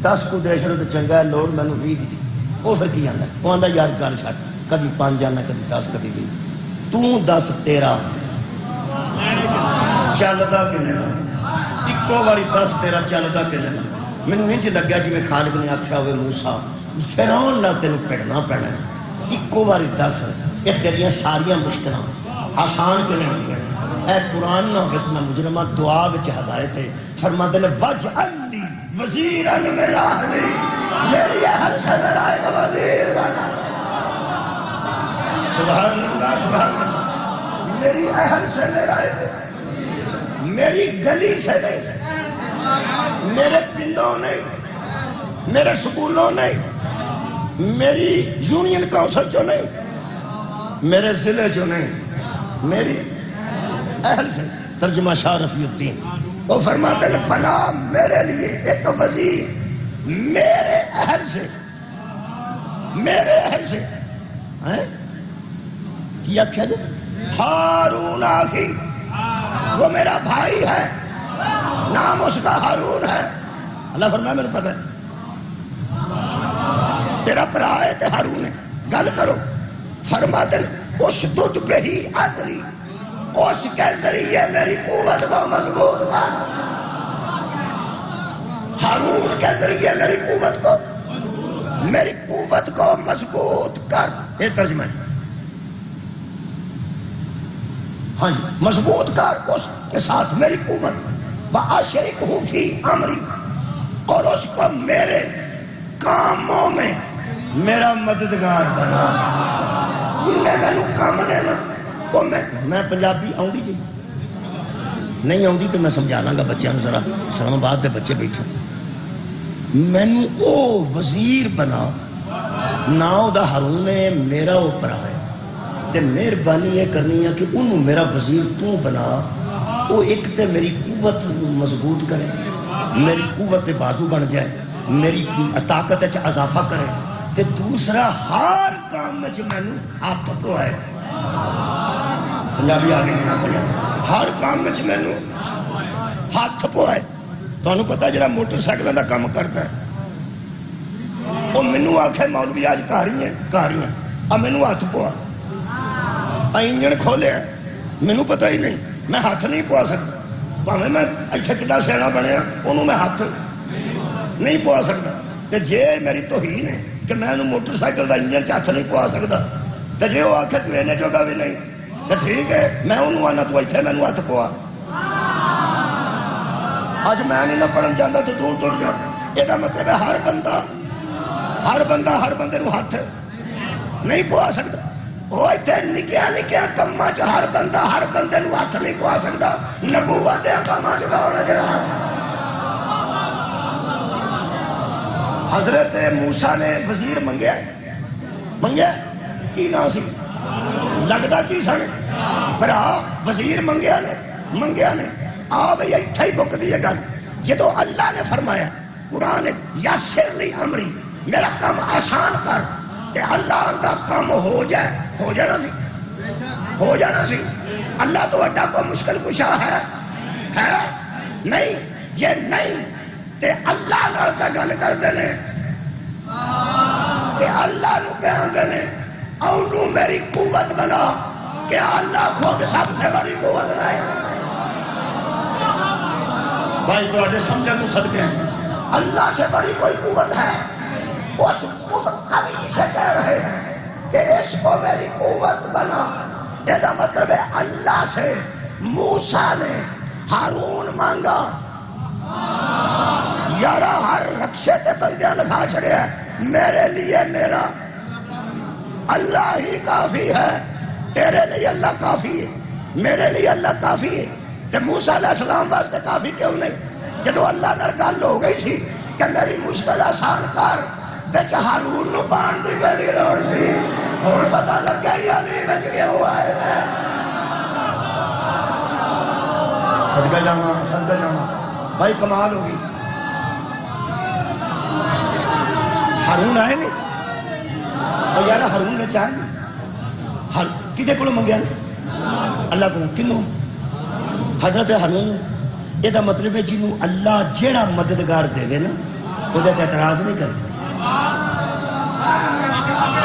10 کو دے چھڑو تو چنگا ہے لوڑ مینوں 20 دی سی وہ پھر کی آندا وہ آندا یار گل چھڈ کدی 5 آنا کدی 10 کدی 20 تو دس تیرا چلدا کنے اکو باری 10 تیرا چلدا کنے مینوں انج لگیا جی میں خالق نے آکھیا ہوئے موسیٰ فرعون نال تینوں پڑھنا پینا اکو باری 10 یہ تیریاں ساریاں مشکلاں آسان کنے ہوندیاں اے قرآن نہ ہو کتنا مجرمہ دعا وچ ہدایت ہے فرماتے ہیں وجعل لی وزیرا من اہلی میری اہل سے میرا ایک وزیر بنا سبحان اللہ سبحان اللہ میری اہل سے میرا ایک میری گلی سے نہیں میرے پنڈوں نہیں میرے سکولوں نہیں میری یونین کونسل جو نہیں میرے ضلع جو نہیں میری اہل سے ترجمہ شاہ رفیع الدین وہ فرماتے ہیں بنا میرے لیے ایک وزیر میرے اہل سے کیا کیا جو ہارون آخی وہ میرا بھائی ہے نام اس کا ہارون ہے اللہ فرمایا میرے پتہ ہے تیرا برا ہے تے ہارون ہے گل کرو فرماتے ہیں اس دودھ پہ ہی عذری اس کے ذریعے میری قوت کو مضبوط کر ہارون کے ذریعے میری قوت کو مضبوط کر یہ ترجمہ ہے ہاں جی مضبوط کر اس کے ساتھ میری قوت وَأَشْرِكْهُ فِي أَمْرِي اور اس کو میرے کاموں میں میرا مددگار بنا جنہیں میں کام نے نا وہ میں پنجابی آؤں جی نہیں آؤں تو میں سمجھا لاں گا بچوں ذرا اسلام آباد کے بچے بیٹھے مینوں او وزیر بنا نہ دا ہارون ہے میرا اوپر ہے تے مہربانی یہ کرنی ہے کہ انہوں میرا وزیر تو بنا وہ ایک تے میری قوت مضبوط کرے میری قوت بازو بن جائے میری طاقت اضافہ کرے تے دوسرا ہر کام میں مینوں ہاتھ پوائے پنجابی آگے نہیں پڑھا ہر کام میں مینوں ہاتھ پوائے تانوں پتہ جڑا موٹر سائیکل دا کام کرتا ہے وہ مینوں آکھے مولوی آج کاریاں اب مینوں ہاتھ پوا انجن کھولے مینوں پتہ ہی نہیں میں ہاتھ نہیں پوا سکتا بھاویں میں اچھا کڈا سیاڑا بنیا انہوں میں ہاتھ نہیں پوا سکتا تے جے میری توہین ہے کہ میں انہوں موٹر سائیکل دا انجن ہاتھ نہیں پوا سکتا تے جے وہ آکھے تو اینے جوگا بھی نہیں تے ٹھیک ہے میں انہوں آنا تو ایتھے مینوں ہاتھ پوا آج میں نہیں نہ پڑھن جانا تو دور تر گیا یہ مطلب ہے ہر بندے نو ہاتھ نہیں پوا سکتا وہ ایتھے نکیا کما چ ہر بندے نو ہاتھ نہیں پوا سکتا نبوت دے کما چ ہونا جڑا حضرت موسیٰ نے وزیر منگیا کی نام سی لگتا کی سن برا وزیر منگیا نے آ بھئی ایتھے ہی بک دیے گل جدو اللہ نے فرمایا قرآن یاسر لی امری میرا کام آسان کر تے اللہ کا کام ہو جانا سی اللہ تو اڈا کو مشکل کشا ہے نہیں یہ نہیں تے اللہ نال پہ گل کر دینے تے اللہ نو پہ آندے اونو میری قوت بنا کہ اللہ خود سب سے بڑی قوت رہے بھائی تو اڈے سمجھے تو صدقے ہیں اللہ سے بڑی کوئی قوت ہے اس قوت قوی سے کہہ رہے ہیں کہ اس کو میری قوت بنا یہ مطلب ہے اللہ سے موسیٰ نے ہارون مانگا یارا ہر رکشے تے بندیاں لگا چھڑے ہیں میرے لیے میرا اللہ ہی کافی ہے تیرے لیے اللہ کافی ہے میرے لیے اللہ کافی ہے تے موسیٰ علیہ السلام واسطے کافی کیوں نہیں جدو اللہ نال گل ہو گئی تھی کہ میری مشکل آسان کر بچ ہارون نو بان دی گلی روڑ سی اور پتہ لگ گیا یا نہیں بچ گیا ہوا ہے صدقہ جانا بھائی کمال ہوگی ہارون آئے نہیں اور یار ہارون نے چاہے کدے کو منگیا اللہ کو کنوں حضرت ہارون یہ مطلب ہے جنہوں اللہ جیڑا مددگار دے نا وہ اعتراض نہیں کرتا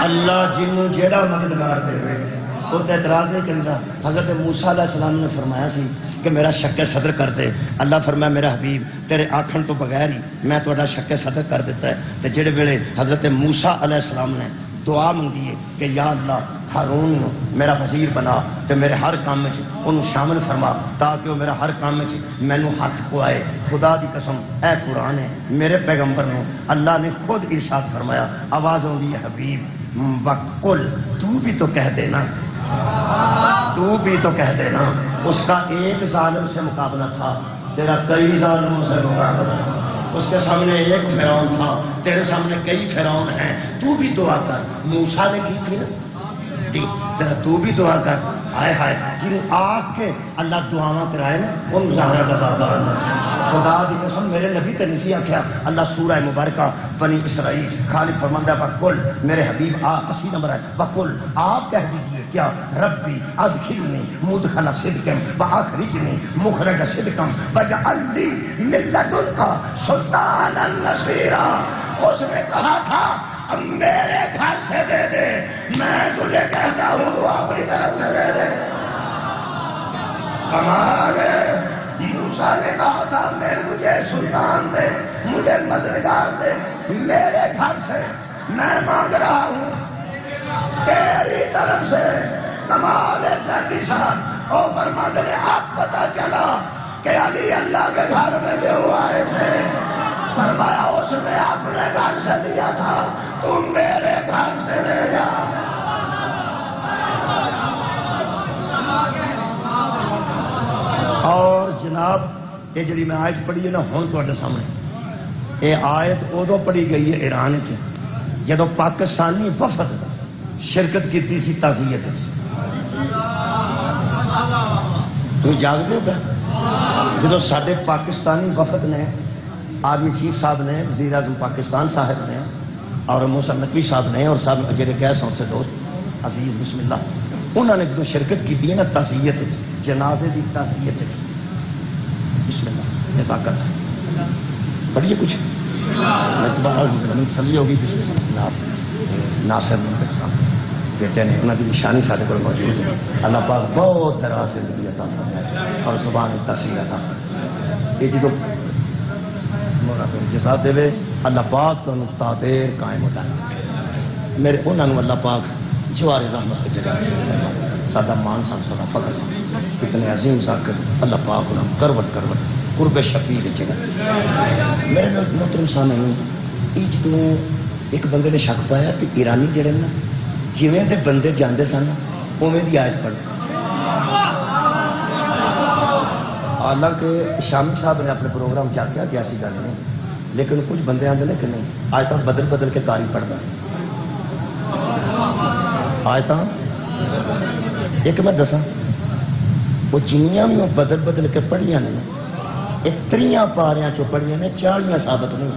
اللہ جنہوں جیڑا مددگار دے وہ اعتراض نہیں کرتا حضرت موسیٰ علیہ السلام نے فرمایا سی کہ میرا شک صدر کر دے اللہ فرمایا میرا حبیب تیرے آکھن تو بغیر ہی میں تہاڈا شک صدر کر دیتا ہے تے جڑے ویلے حضرت موسیٰ علیہ السلام نے دعا منگی ہے کہ یا اللہ ہارون میرا وزیر بنا تے میرے ہر کام میں انہوں شامل فرما تاکہ وہ میرا ہر کام میں مینوں ہاتھ پوائے خدا دی قسم اے قرآن ہے میرے پیغمبر نو اللہ نے خود ارشاد فرمایا آواز ہوندی ہے حبیب وقل تو بھی تو کہہ دینا تو بھی تو کہہ دینا اس کا ایک ظالم سے مقابلہ تھا تیرا کئی ظالموں سے مقابلہ اس کے سامنے ایک فرعون تھا تیرے سامنے کئی فرعون ہیں تو بھی دعا کر موسیٰ نے کی تھی نا تیرا تو بھی دعا کر ہائے ہائے جن آگ کے اللہ دعاواں کرائے نا ان زہرہ کا بابا خدا دی قسم میرے نبی تے نسی آکھیا اللہ سورہ مبارکہ بنی اسرائیل خالق فرماندہ وقل میرے حبیب 80 نمبر ہے وقل آپ کہہ دیجئے کیا ربی ادخلنی مدخل صدقم واخرجنی مخرج صدقم واجعل لی من لدنک سلطانا نصیرا اس نے کہا تھا اب میرے گھر سے دے دے میں تجھے کہتا ہوں تو اپنی طرف سے دے دے کمال ہے موسیٰ نے کہا تھا میں مجھے سلطان دے مجھے مددگار دے میرے گھر سے میں مانگ رہا ہوں تیری طرف سے کمال ہے صاحب او فرماتے نے آپ پتا چلا کہ علی اللہ کے گھر میں بھی وہ آئے تھے فرمایا اس نے اپنے گھر سے لیا تھا تم میرے گھر سے لے جا اور جناب یہ جڑی میں آیت پڑھی ہے نا ہوں تواڈے سامنے یہ آیت ادو پڑھی گئی ہے ایران جدو پاکستانی وفد شرکت کی سی تعزیت تو جاگ دے گا جدو سارے پاکستانی وفد نے آرمی چیف صاحب نے وزیر اعظم پاکستان صاحب نے اور موسیٰ نقوی صاحب نے اور صاحب جڑے گئے سن سے دوست عزیز بسم اللہ انہوں نے جدو شرکت کی ہے نا تعزیت جنازے دی تعزیت بسم اللہ نزاکت پڑھیے کچھ سمجھی ہوگی بسم اللہ ناصر منتظر صاحب بیٹے نے انہوں کی نشانی سارے کو موجود ہے اللہ پاک بہت دراز زندگی عطا فرمائے اور زبان تاثیر عطا فرمائے یہ جدو جزا دے اللہ پاک تو نقطہ دیر قائم ہوتا ہے میرے انہوں نے اللہ پاک جوار رحمت کے جگہ سے سادہ مان سان سادہ فخر سان اتنے عظیم ذاکر اللہ پاک انہوں کروٹ قرب شفیع جگہ سے میرے محترم سامعین یہ جدوں ایک بندے نے شک پایا کہ ایرانی جڑے نا جویں دے بندے جاندے سن اوویں دی آیت پڑھ حالانکہ شامی صاحب نے اپنے پروگرام چاہ کیا کہ ایسی گل نہیں لیکن کچھ بندے آتے ہیں کہ نہیں آیتاں بدل بدل کے کاری پڑھتا آیتاں ایک میں دساں وہ جنیاں میں بدل بدل کے پڑھیاں نے اتریاں پاریاں چو پڑھیاں نے 40 ثابت نہیں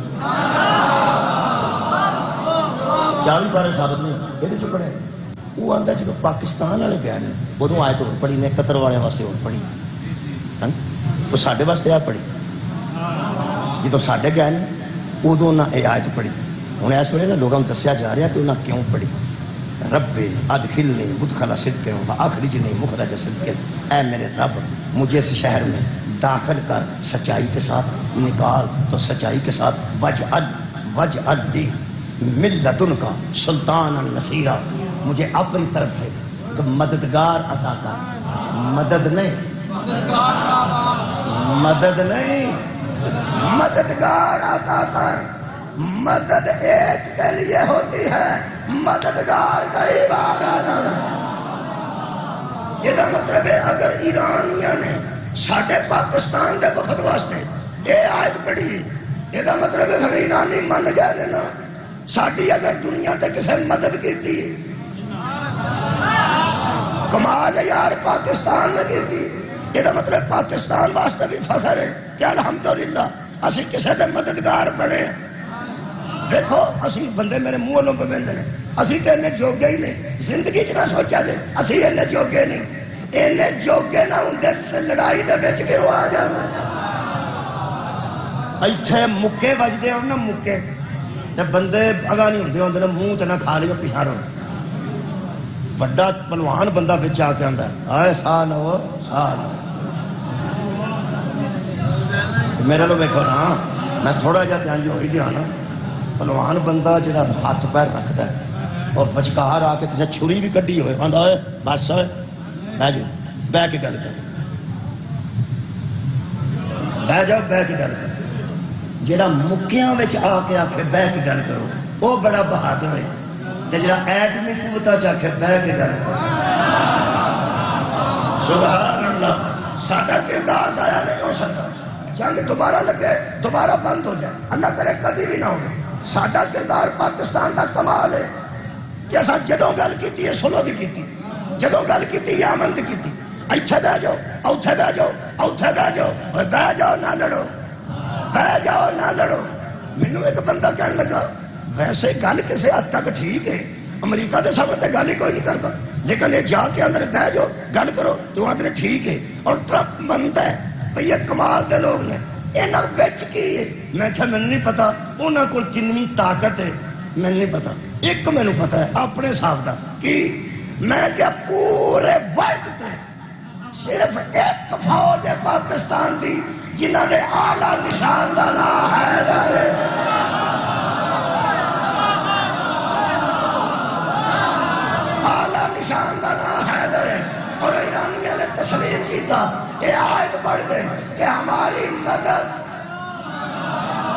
40 پارے ثابت نہیں یہ چو پڑھے وہ آتا جب پاکستان والے گئے نے ادو آیت اور پڑھی نے قطر والے واسطے اور پڑھی وہ ساڈے واسطے آ پڑھی جدو ساڈے گئے نا ادو انہیں یہ آیت پڑھی ہوں اس ویلے نا لوگوں دسیا جا رہا کہ انہیں کیوں پڑھی رب ادخلنی مدخل صدق واخرجنی مخرج صدق اے میرے رب مجھے اس شہر میں داخل کر سچائی کے ساتھ نکال تو سچائی کے ساتھ وجعل لی من لدنک سلطانا نصیرا مجھے اپنی طرف سے مددگار عطا کر مدد نہیں مددگار عطا کر مدد ایک کے لیے ہوتی ہے مددگار کئی بار آنا یہ مطلب ہے اگر ایرانیاں نے ساڈے پاکستان دے وفد واسطے یہ آیت پڑھی یہ مطلب ہے کہ ایرانی من گئے لینا ساڈی اگر دنیا تے کسے مدد کیتی کمال یار پاکستان نے کیتی یہ مطلب پاکستان واسطے بھی فخر ہے کہ الحمدللہ اسی کسے دے مددگار بنے دیکھو اسی بندے میرے منہ والوں پہ بندے ہیں اسی تو انہیں جوگے ہی نہیں زندگی چ نہ سوچا جائے اسی انہیں جوگے نہیں انہیں جوگے نہ ہوں لڑائی دے بچ کے وہ آ جانا ایتھے مکے بجتے ہو نا مکے تے بندے اگاں نہیں ہوندے ہوندے منہ تے نہ کھا لیو پیچھے رو بڑا پہلوان بندہ بچ آ کے آندا ہے آئے سال ہو سال میرے لو ویکھو نا میں تھوڑا جہا دھیان جو ہی دھیان پہلوان بندہ جہاں ہاتھ پیر رکھتا ہے اور وچکار آ کے کسی چھری بھی کڈی ہوئے آندا ہوئے بس ہوئے بہ جاؤ بہ کے گل کر بہ جاؤ بہ کے گل کر جہاں مکیاں آ کے آخے بہ کے گل کرو وہ بڑا بہادر ہے جہاں ایٹمی قوت آخے بہ کے گل کرو سبحان اللہ ساڈا کردار ضائع نہیں ہو سکتا جنگ دوبارہ لگے دوبارہ بند ہو جائے اللہ کرے کبھی بھی نہ ہو ساڈا کردار پاکستان کا کمال ہے کہ اصا جدوں گل کی سلو بھی کی جدوں گل کی امن بھی کی ایتھے بہ جاؤ اوتھے بہ جاؤ اوتھے بہ جاؤ اور بہ جاؤ نہ لڑو بہ جاؤ نہ لڑو مینوں ایک بندہ کہنے لگا ویسے گل کسی حد تک ٹھیک ہے امریکہ کے سامنے گل ہی کوئی نہیں کرتا لیکن یہ جا کے اندر بہ جاؤ گل کرو تو آدھے ٹھیک ہے اور ٹرمپ بنتا ہے بھئی یہ کمال دے لوگ نے یہاں بچ کی ہے میں کہا میں نہیں پتا انہوں کو کنویں طاقت ہے میں نہیں پتا ایک میں پتا ہے اپنے صاف دا کہ میں کیا پورے ورلڈ تے صرف ایک فوج ہے پاکستان دی جنہ دے آلہ نشان دا نام حیدر ہے آلہ نشان دا نام حیدر ہے اور ایرانیہ نے تسلیم کیتا یہ آیت پڑھ دیں کہ ہماری مدد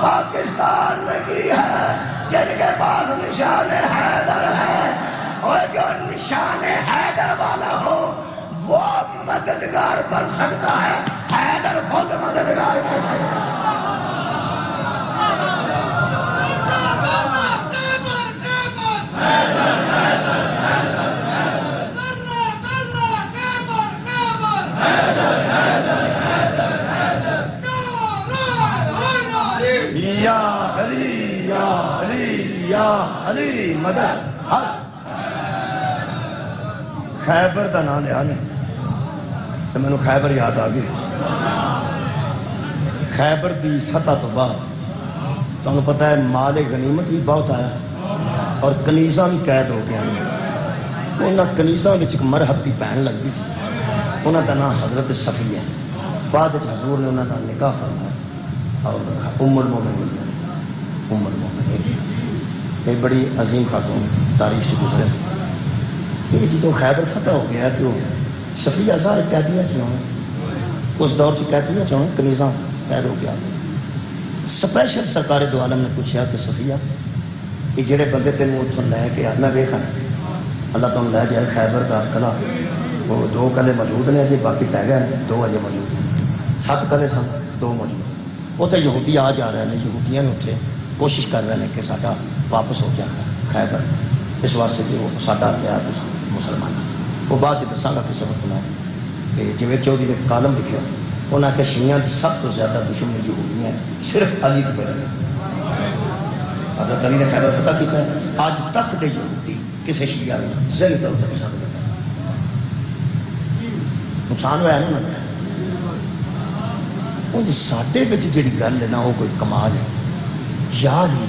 پاکستان نے کی ہے جن کے پاس نشان حیدر ہے اور جو نشان حیدر والا ہو وہ مددگار بن سکتا ہے حیدر خود مددگار بن سکتا ہے یا علی یا علی یا علی مدد خیبر کا نام لیا نہیں تو میں نے خیبر یاد آ گئی خیبر دی فتح تو بعد تو انہوں پتہ ہے مال غنیمت بھی بہت آیا اور کنیزاں بھی قید ہو گیا انہوں کنیزاں وچ ایک مرحب دی بہن لگتی سی انہوں کا نام حضرت صفیہ بعد حضور نے انہوں کا نکاح فرمایا اور ام المومنین یہ بڑی عظیم خاتون تاریخ سے گزرے یہ جدو خیبر فتح ہو گیا تو صفیہ سارے قیدیاں چاہوں اس دور سے قیدیاں چاہوں کنیزاں قید ہو گیا سپیشل سرکار دو عالم نے پوچھا کہ صفیہ یہ جڑے بندے تینوں اتوں لے کے میں ویکھا اللہ تعالیٰ لے جائے خیبر کا قلعہ وہ 2 قلعے موجود نے اجے باقی ٹہ گئے 2 اجے موجود ہیں 7 قلعے سن 2 موجود وہ تو یہودی آ جا رہے ہیں یہودیاں نے اتنے کوشش کر رہے ہیں کہ ساڈا واپس ہو جائے خیبر اس واسطے کہ وہ ساڈا پیا مسلمان وہ بعد دساں گا کسی وقت میں کہ جوید چودھری نے کالم لکھا انہوں نے کہ شیعہ کی سب تو زیادہ دشمنی یہودیاں صرف علی کی وجہ حضرت علی نے خیبر فتح کیتا ہے آج تک دے یہودی کسی شیعہ نے ذہنی طور سے پسند کرتا نقصان ہوا ہے نا انج ساڈے وچ جڑی گل ہے نا وہ کوئی کمال ہے یار ہی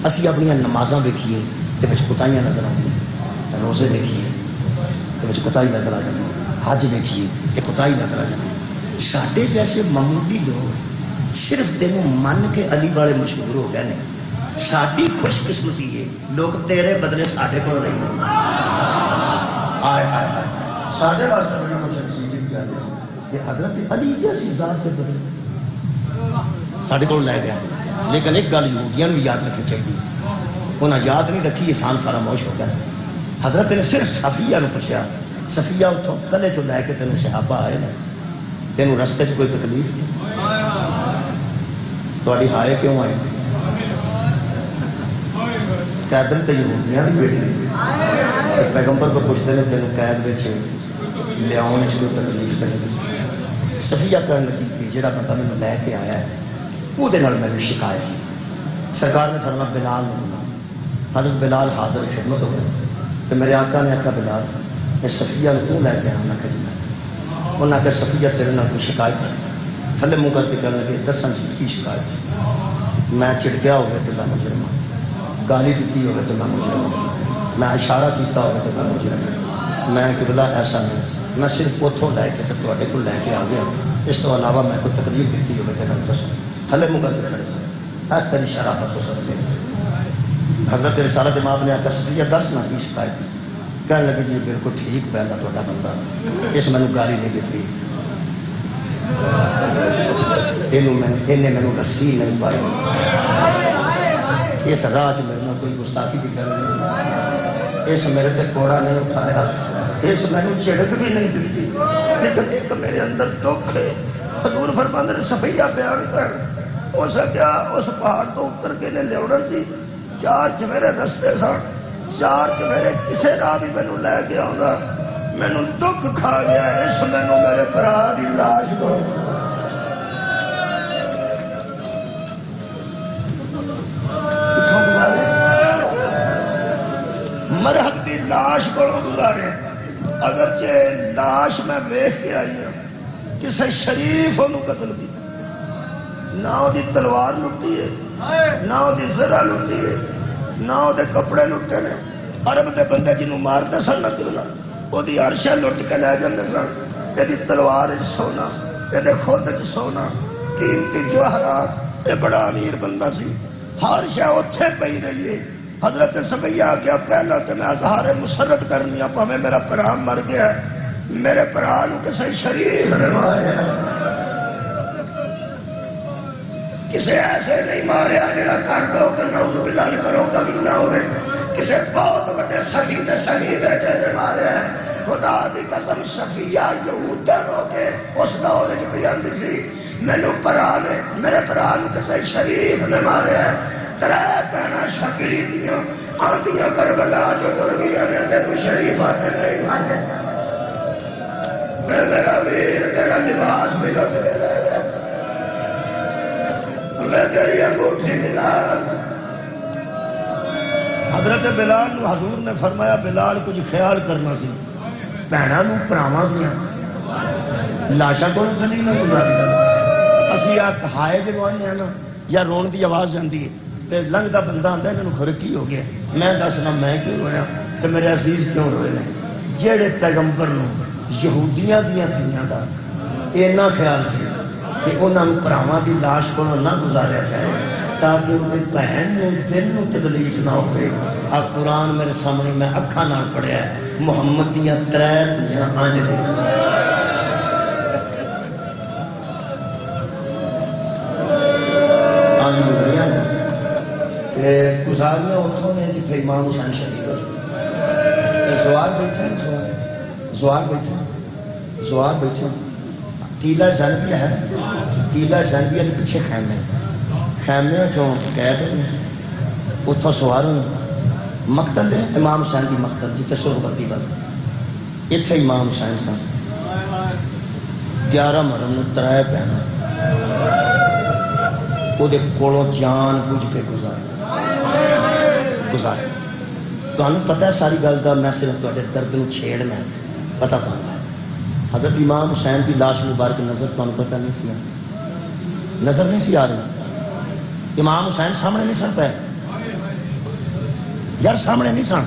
اسی اپنی نمازاں ویکھیے تے وچ کوتاہیاں نظر آندیاں روزے ویکھیے تے وچ کوتاہی نظر آ جاندی حج ویکھیے تے کوتاہی نظر آ جاندی ساڈے جیسے معمولی لوگ صرف تینوں من کے علی والے مشہور ہو گئے نے ساڈی خوش قسمتی ہے لوگ تیرے بدلے ساڈے کول رہے آئے آئے ساڈے واسطے بڑی مشکل گل ہے کہ حضرت علی جیسی ذات کے بدلے ساڈے کول لے گیا لیکن ایک گل یہودیاں بھی یاد رکھنی چاہیے انہیں یاد نہیں رکھی احسان فراموش ہو گیا حضرت نے صرف صفیہ نے پوچھا صفیہ اتوں کلے چو لے کے تینوں صحابہ آئے نا تینوں رستے چ کوئی تکلیف نہیں تھوڑی ہائے کیوں آئے قیدن تے یہودیاں بھی بیٹھے پیغمبر کو پوچھتے ہیں تینوں قید وچ لیاؤن چ کوئی تکلیف نہیں صفیہ کہنے لگی کہ جہاں بندہ مینوں لے کے آیا ہے وہ میری شکایت سرکار نے فرمایا بلال نے بولا. حضرت بلال حاضر خدمت ہو گئے تو میرے آقا نے آخیا بلال یہ صفیہ کو لے کے آنا کرنا. انہوں نے کہا صفیہ تیرے نال کوئی شکایت ہے؟ تھلے منہ کر کے کہنے لگے دسن کی شکایت؟ میں چڑکیا ہوگا تو میں مجرم ہوں، گالی دیتی ہوگا تو میں مجرم ہوں، میں اشارہ کیتا ہوگا تو میں مجرم ہوں. میں کہ بلا ایسا نہیں، میں صرف اتوں لے کے تو تے کو لے کے آ گیا، اس تو علاوہ میں کوئی تکلیف دیتی ہوگا تو میں دسوں. تھلے منہ کر کے کھڑے سے تیری شرافت ہو سکتی ہے. حضرت رسالت امام نے آخر صفیہ دس نہ کی شکایت. کہنے لگے جی بالکل ٹھیک پہلا تا بندہ اس مینو گالی نہیں دیتی، مینو رسی نہیں پائی، اس راہ چ میرے کوئی گستاخی بھی کر نہیں، اس میرے تے کوڑا نہیں اٹھایا، اس مینو چڑک بھی نہیں دیتی. لیکن ایک میرے اندر دکھ ہے. حضور فرماندے نے صفیہ بیان کر ہو سکیا اس پہاڑ تو اتر کے نے لیا سی 4 چفیرے رستے سن، 4 چفیرے کسے راہ بھی مینو لے کے آؤں، مینو دکھ کھا گیا. اس مینو میرے برا کی لاش کو مرحب کی لاش کو گزارے. اگرچہ لاش میں ویخ کے آئی ہوں کسی شریف انہوں قتل کی، نہ وہ تلوار لٹی ہے، نہ وہ زرہ لٹی ہے، نہ وہ کپڑے لٹے نے. عرب دے بندے جنہوں مارتے سن نہ کتنا وہ عرشہ لٹ کے لے جاندے سن. یہ تلوار سونا، یہ خود سونا، قیمتی جواہرات. یہ بڑا امیر بندہ سی، ہر شے اتھے پئی رہی ہے. حضرت صفیہ کیا پہلا تو میں اظہار مسرت کرنی آپ ہمیں میرا پرا مر گیا ہے، میرے پرا نو کسی شریف نے ماریا، کسی ایسے نہیں ماریا جڑا کر دو کہ نعوذ باللہ نہ کرو کبھی نہ ہوئے، کسی بہت بڑے سخی بیٹے نے ماریا ہے. خدا دی قسم صفیہ یہود دن ہو کے اس دور کی بیاندی سی مینو پرا نے میرے پرا نو کسی شریف نے ماریا ہے. 3 بہناں شفیع دیاں آندیاں کربلا جو ٹر گیا نے تینوں شریف نے نہیں مارے. میں میرا ویر تیرا لباس بھی لٹ کے لے گیا، میں تیری انگوٹھی دلا رہا. حضرت بلال نو حضور نے فرمایا بلال کچھ خیال کرنا سی، بہناں نو پراواں دیاں لاشاں کولوں چلی نہ گزاری. اسی آ ہائے جو آنے نا یا رون دی آواز جاندی ہے تے لنگدا بندہ آندا انہاں نوں کھر کی ہو گیا. میں دسنا میں کیوں رویا تے میرے عزیز کیوں روئے نے؟ جیڑے پیغمبر نوں یہودیاں دیاں دھیاں دا اینا خیال سی کہ انہاں نوں پراواں دی لاش کولوں نہ گزاریا جائے تاکہ انہیں بہن نوں دل نوں تکلیف نہ ہوئے. آ قرآن میرے سامنے میں اکھاں نال پڑھیا ہے، محمد دیاں 3 دھیاں آنج دے گزار میں اتوں نے جتنے امام حسین شریف زوار بیٹھے زوار بیٹھے تیلا زنبیہ ہے، تیلا زنبیہ کے پیچھے خیمے، خیمے چوں قید اتوں سوار مقتل ہے امام حسین کی مقتل جتنے سربتی بند اتنے امام حسین سن 11 مرم 3 بہناں وہ کولوں جان بوجھ کے گزارے. تو ہمیں پتہ ہے ساری گل کا، میں صرف تھوڑے درد نو چھیڑنا ہے پتہ پانا ہے. حضرت امام حسین کی لاش مبارک نظر تمہیں پتہ نہیں سی نظر نہیں سی آ رہی. امام حسین سامنے نہیں سن پائے یار، سامنے نہیں سن.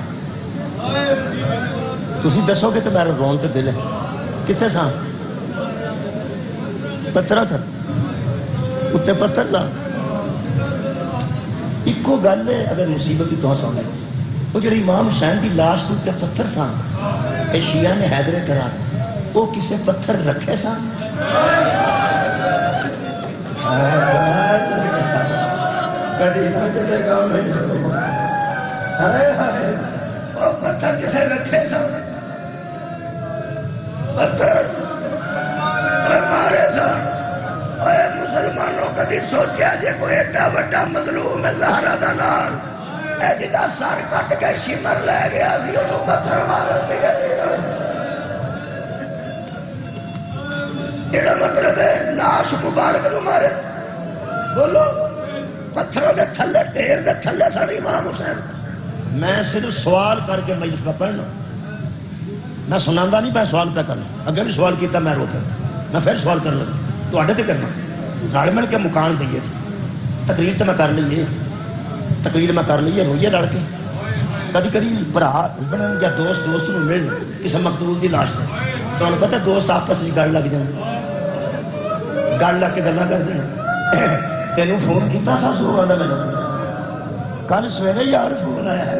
تسی دسو گے تو میرا رون تے دل ہے. کتنے سن؟ پتھر تھا اتنے پتھر تھا. ایکو گل ہے اگر مصیبت کی تو سامنے وہ جڑے امام حسین کی لاش کے پتھر سن اے شیعہ نے حیدر کرار وہ کسے پتھر رکھے سن؟ کدی نہ کسے کام نہیں وہ پتھر کسے رکھے سن؟ پتھر مارے سن. مسلمانوں کدی سوچیا جے کوئی ایڈا وڈا مظلوم ہے زہرا دا نال اے جدا سر کٹ کے شمر لے گیا سی انہوں پتھر مارن دے گئے. یہ مطلب ہے لاش مبارک نو مارے. بولو پتھروں دے تھلے ٹھیر دے تھلے ساڑی امام حسین. میں صرف سوال کر کے مجلس پہ پڑھنا، میں سناندہ نہیں، میں سوال پہ کرنا. اگر بھی سوال کیتا میں رو پہ میں پھر سوال کر لگا تو آڈے تے کرنا رل مل کے مکان دئیے تھے. تقریر تو میں کر لیے، تقریر میں کر لیے، روئیے لڑ کے. کدی کدی برا بنن یا دوست دوست نو ملن کسی مقتول دی لاش تے تو انہوں پتہ دوست آپس وچ گل لگ جان، گل لگ کے گلاں کر دینا. تینوں فون کیتا سا سو والا مینوں کل سویرے یار فون آیا ہے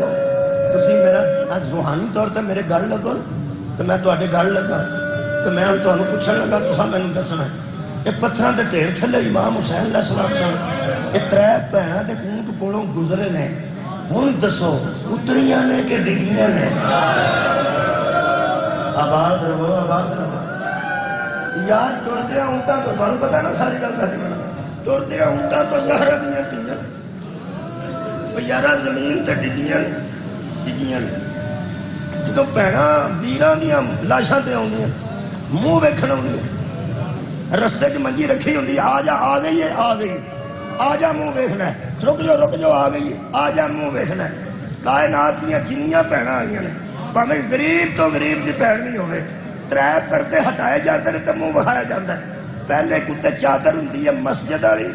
تسی میرا آج روحانی طور تے میرے گل لگو تو میں تواڈے گل لگا تو میں ہن تانوں پوچھن لگا تساں مینوں دسنا یہ پتھراں دے ڈھیر تھلے امام حسین علیہ السلام سن. یہ ترے بھیناں دے اونٹ کولوں گزرے نے، ہن دسو اتریاں نے کہ ڈگیاں نے؟ آباد رہو آباد رہو یار. ٹردیاں اونٹاں تو تانوں پتہ نا ساری گل ساری بنا ٹردیاں اونٹاں تو زہرا دیاں تیاں یارہ زمین تے ڈگیاں نے ڈگیاں نے. جدوں بھیناں ویراں دیاں لاشاں تے آؤندیاں منہ ویکھن آؤندیاں رستے چ منجی رکھی ہوندی آ جا آ گئی ہے آ گئی آ جا منہ ویکھنا ہے رک جو آ گئی ہے آ جا منہ ویکھنا ہے. کائنات دیاں جنیاں بھیناں آئیاں نے بھاویں غریب تو غریب دی بھین نہیں ہوے ترے پردے ہٹائے جاندے نے تے منہ وکھایا جاندا ہے. پہلے کتے چادر ہوندی ہے مسجد والی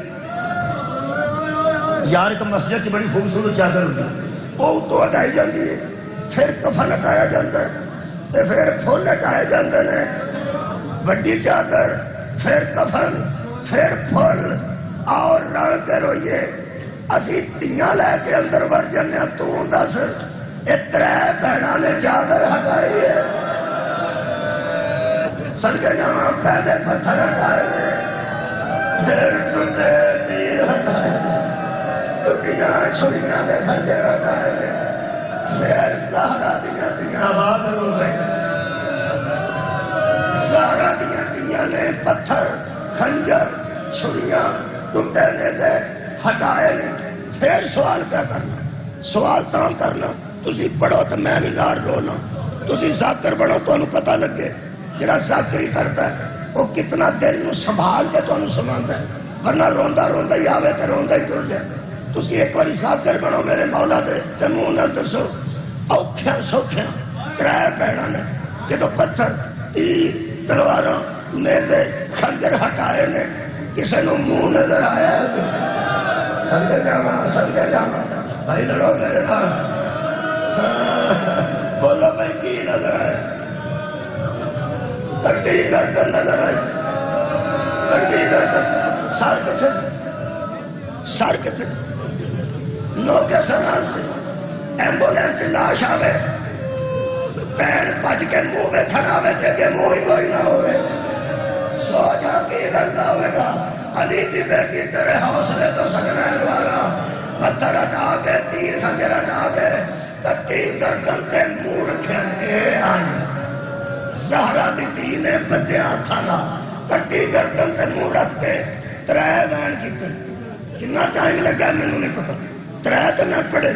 یار، ایک مسجد چ بڑی خوبصورت چادر ہوندی ہے وہ اتوں ہٹائی جاندی ہے، پھر کفن ہٹایا جاندا ہے تے پھر پھول ہٹائے جاندے نے. بڑی چادر پھر کفن پھر پھول اور رل کے روئیے. اسی تیاں لے کے اندر وڑ جانے تو دس یہ ترے بھیناں نے چادر ہٹائی ہے. صدقے جاواں پہلے پتھر ہٹائے پھر ٹوٹے تیر ہٹائے ٹوٹیاں چھڑیاں دے خنجر ہٹائے پھر زہرا دیاں تیاں آباد ہو گئے. زہرا دیاں تیاں نے پتھر خنجر چھڑیاں ٹوٹے نے ہٹائے نے. پھر سوال کیا کرنا؟ سوال تاں کرنا تسی پڑھو تو میں بھی نار رونا. تسی ذاکر بڑھو تو انہوں پتہ لگے جڑا ذاکری کرتا ہے وہ کتنا دل نو سنبھال کے تو انہوں سناتا ہے، ورنہ روندا روندا ہی آوے تے روندا ہی ٹر جائے. تسی ایک باری ذاکر بڑھو میرے مولا دے تے منہ نہ دسو اوکھیاں سوکھیاں ترے بھیناں نے جدوں پتھر تیر تلواراں نیزے خنجر ہٹائے نے کسے نو منہ نظر آیا ہے؟ صدقے جاواں بھائی لڑو میرے نال بولو بھائی کی نظر آئے؟ کٹی گردن نظر آئی، کٹی گردن. سر کتے سر کتے نو کے سنان سے ایمبولینس لاش آوے پین پج کے منہ میں کھڑاوے تے کہ منہ ہی کوئی نہ ہوئے. سو جا کی رنگا ہوئے گا علی دی بیٹی تیرے حوصلے تو سکنین والا پتھر ہٹا کے تیر خنجر ہٹا کے کٹی گردن تے منہ رکھیں اے آئیں. زہرا دی تھی نے بدیاں تھانا کٹی گردن تے منہ رکھ کے ترے وین کیتے. کتنا ٹائم لگا میں نے پتا ترے تے میں پڑھے.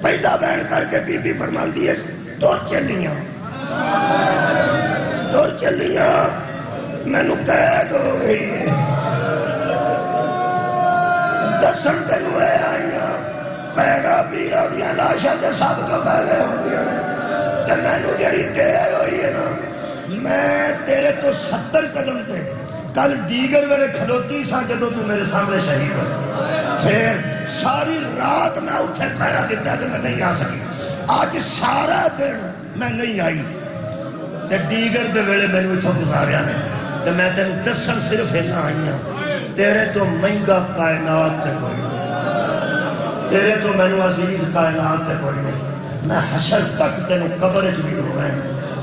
پہلا وین کر کے بی بی فرماندی ہے تور چلیاں میں نو قید ہو گئی ہے دسن تینوں اے آئیاں پیڑا بیرا دیاں لاشاں تے سب کو پہلے ہو گیا تے میں نو جڑی دیر ہوئی ہے نا میں تیرے تو 70 قدم تے کل دیگر میرے کھلوتی سا جدو تو میرے سامنے شہید ہو. پھر ساری رات میں اٹھے پہرا دیتا کہ میں نہیں آ سکی. آج سارا دن میں نہیں آئی تے دیگر دے ویلے میں نے اتھو گزاریا نے تے میں تینوں دسن صرف اینا آئی ہوں تیرے تو مہنگا کائنات تے کوئی نہیں، تیرے تو میں نے عزیز کائنات تے کوئی نہیں. میں حشر تک تینوں قبر چ بھی ہوئے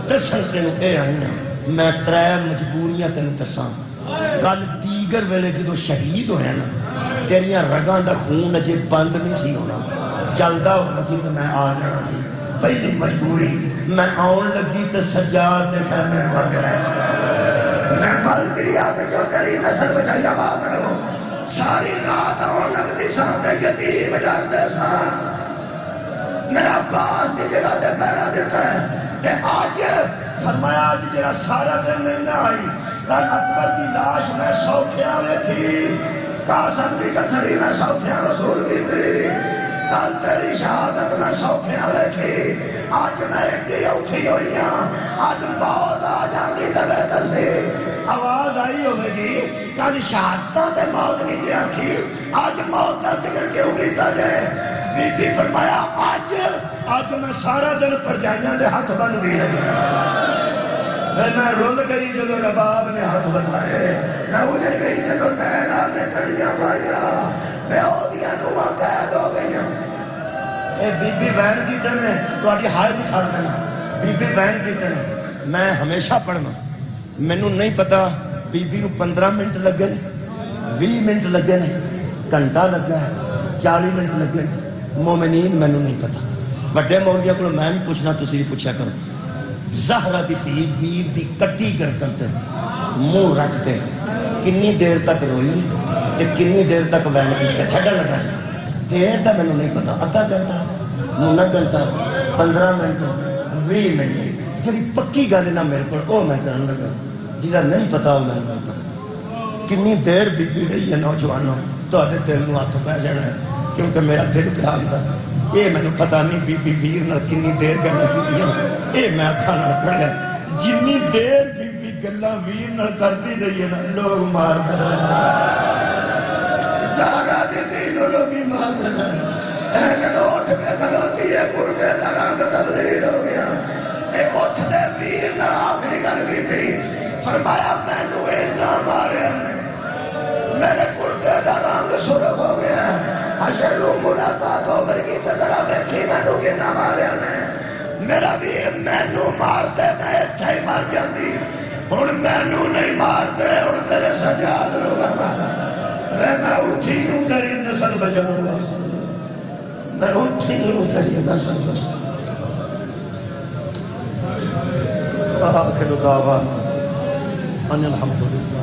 دسن تینوں اے آئی ہوں. میں ترے مجبوریاں تینوں دساں. کل دیگر ویلے جدو شہید ہوئے نا تیریاں رگاں دا خون اجے بند نہیں سی ہونا، چلدا ہونا سی تو میں آ جانا سی. پہلی مجبوری میں آن لگی تو سجاد دے خیمے وگ رہے میں بل گئی آگے جو تیری نسل بچائی آباد رہو. ساری رات آن لگتی سان دے یتیم ڈر دے سان میرا باس کی جگہ دے پیرا دیتا ہے کہ آج فرمایا آج جرا سارا دن نہیں نہ آئی کل اکبر کی لاش میں سوکھیا میں تھی قاسم کی کتھڑی میں سوپیاں رسول بھی دی کل تیری شہادت میں سوپیاں رکھی آج میں اٹھی اٹھی ہوئی ہوں آج موت آ جانی تے بہتر سے آواز آئی ہوئے گی کل شہادتہ تے موت نہیں دیا کی آج موت کا ذکر کیوں کیتا جائے بی بی فرمایا آج میں سارا دن پرجائیاں دے ہاتھ بن بھی رہی میں رول گئی جدو رباب نے ہاتھ بنائے میں اجڑ گئی جدو نینا نے کڑیاں بھائیا میں عودیاں نواں قید ہو گئی ہوں اے بی بی بین کی تنے تو آٹی ہائے بھی چھاڑ دینا بی بی بین کی تنے میں ہمیشہ پڑھنا میں نو نہیں پتا بی بی نو 15 منٹ لگے 20 منٹ لگے گھنٹہ لگا 40 منٹ لگے مومنین میں نو نہیں پتا وڈے مولویاں کو میں بھی پوچھنا تسی بھی پوچھا کرو زہرہ دی تھی ویر دی کٹی گردن تے منہ رکھ کے کنی دیر تک روئی تے کنی دیر تک وین پیتے چھڑا لگا دیر تا میں نو نہیں پتا آدھا گھنٹہ مونا گھنٹہ 15 منٹ 20 منٹ جڑی پکی گل نہ میرے کو او میں کہنے لگا جیڑا نہیں پتا وہ میں نہیں پتا کنی دیر بی بی رہی ہے نوجوانوں تواڈے دل نو ہاتھ پہ جانا ہے کیونکہ میرا دل پیار دا اے میں نو پتا نہیں بی بی ویر نال کنی دیر گلاں کیتیاں اے میں اکھاں نال پڑھیا جنی دیر بی بی گلاں ویر نال کرتی رہی ہے نا لوگ مار دے زہرا دی دین لوگ بھی مار دے اے جدوں اٹھ کے کھلوتی ہے قربے دا رنگ تبدیل ہو گیا اے اٹھ دے ویر نال آخری گل کیتی فرمایا مینوں اے نہ ماریا میرے قربے دا رنگ سرخ ہو گیا حشر لو ملاقات ہو گئی تو ذرا بیٹھی مینوں کہ نہ ماریا نے میرا ویر مینوں مار دے میں اچھا ہی مار جاندی ہن مینوں نہیں مار دے ہن تیرے سجاد روگا میں اٹھی ہوں تیری نسل بچاؤں گا میں اٹھی ہوں تیری نسل بچاؤں گا آخر دعوانا ان الحمدللہ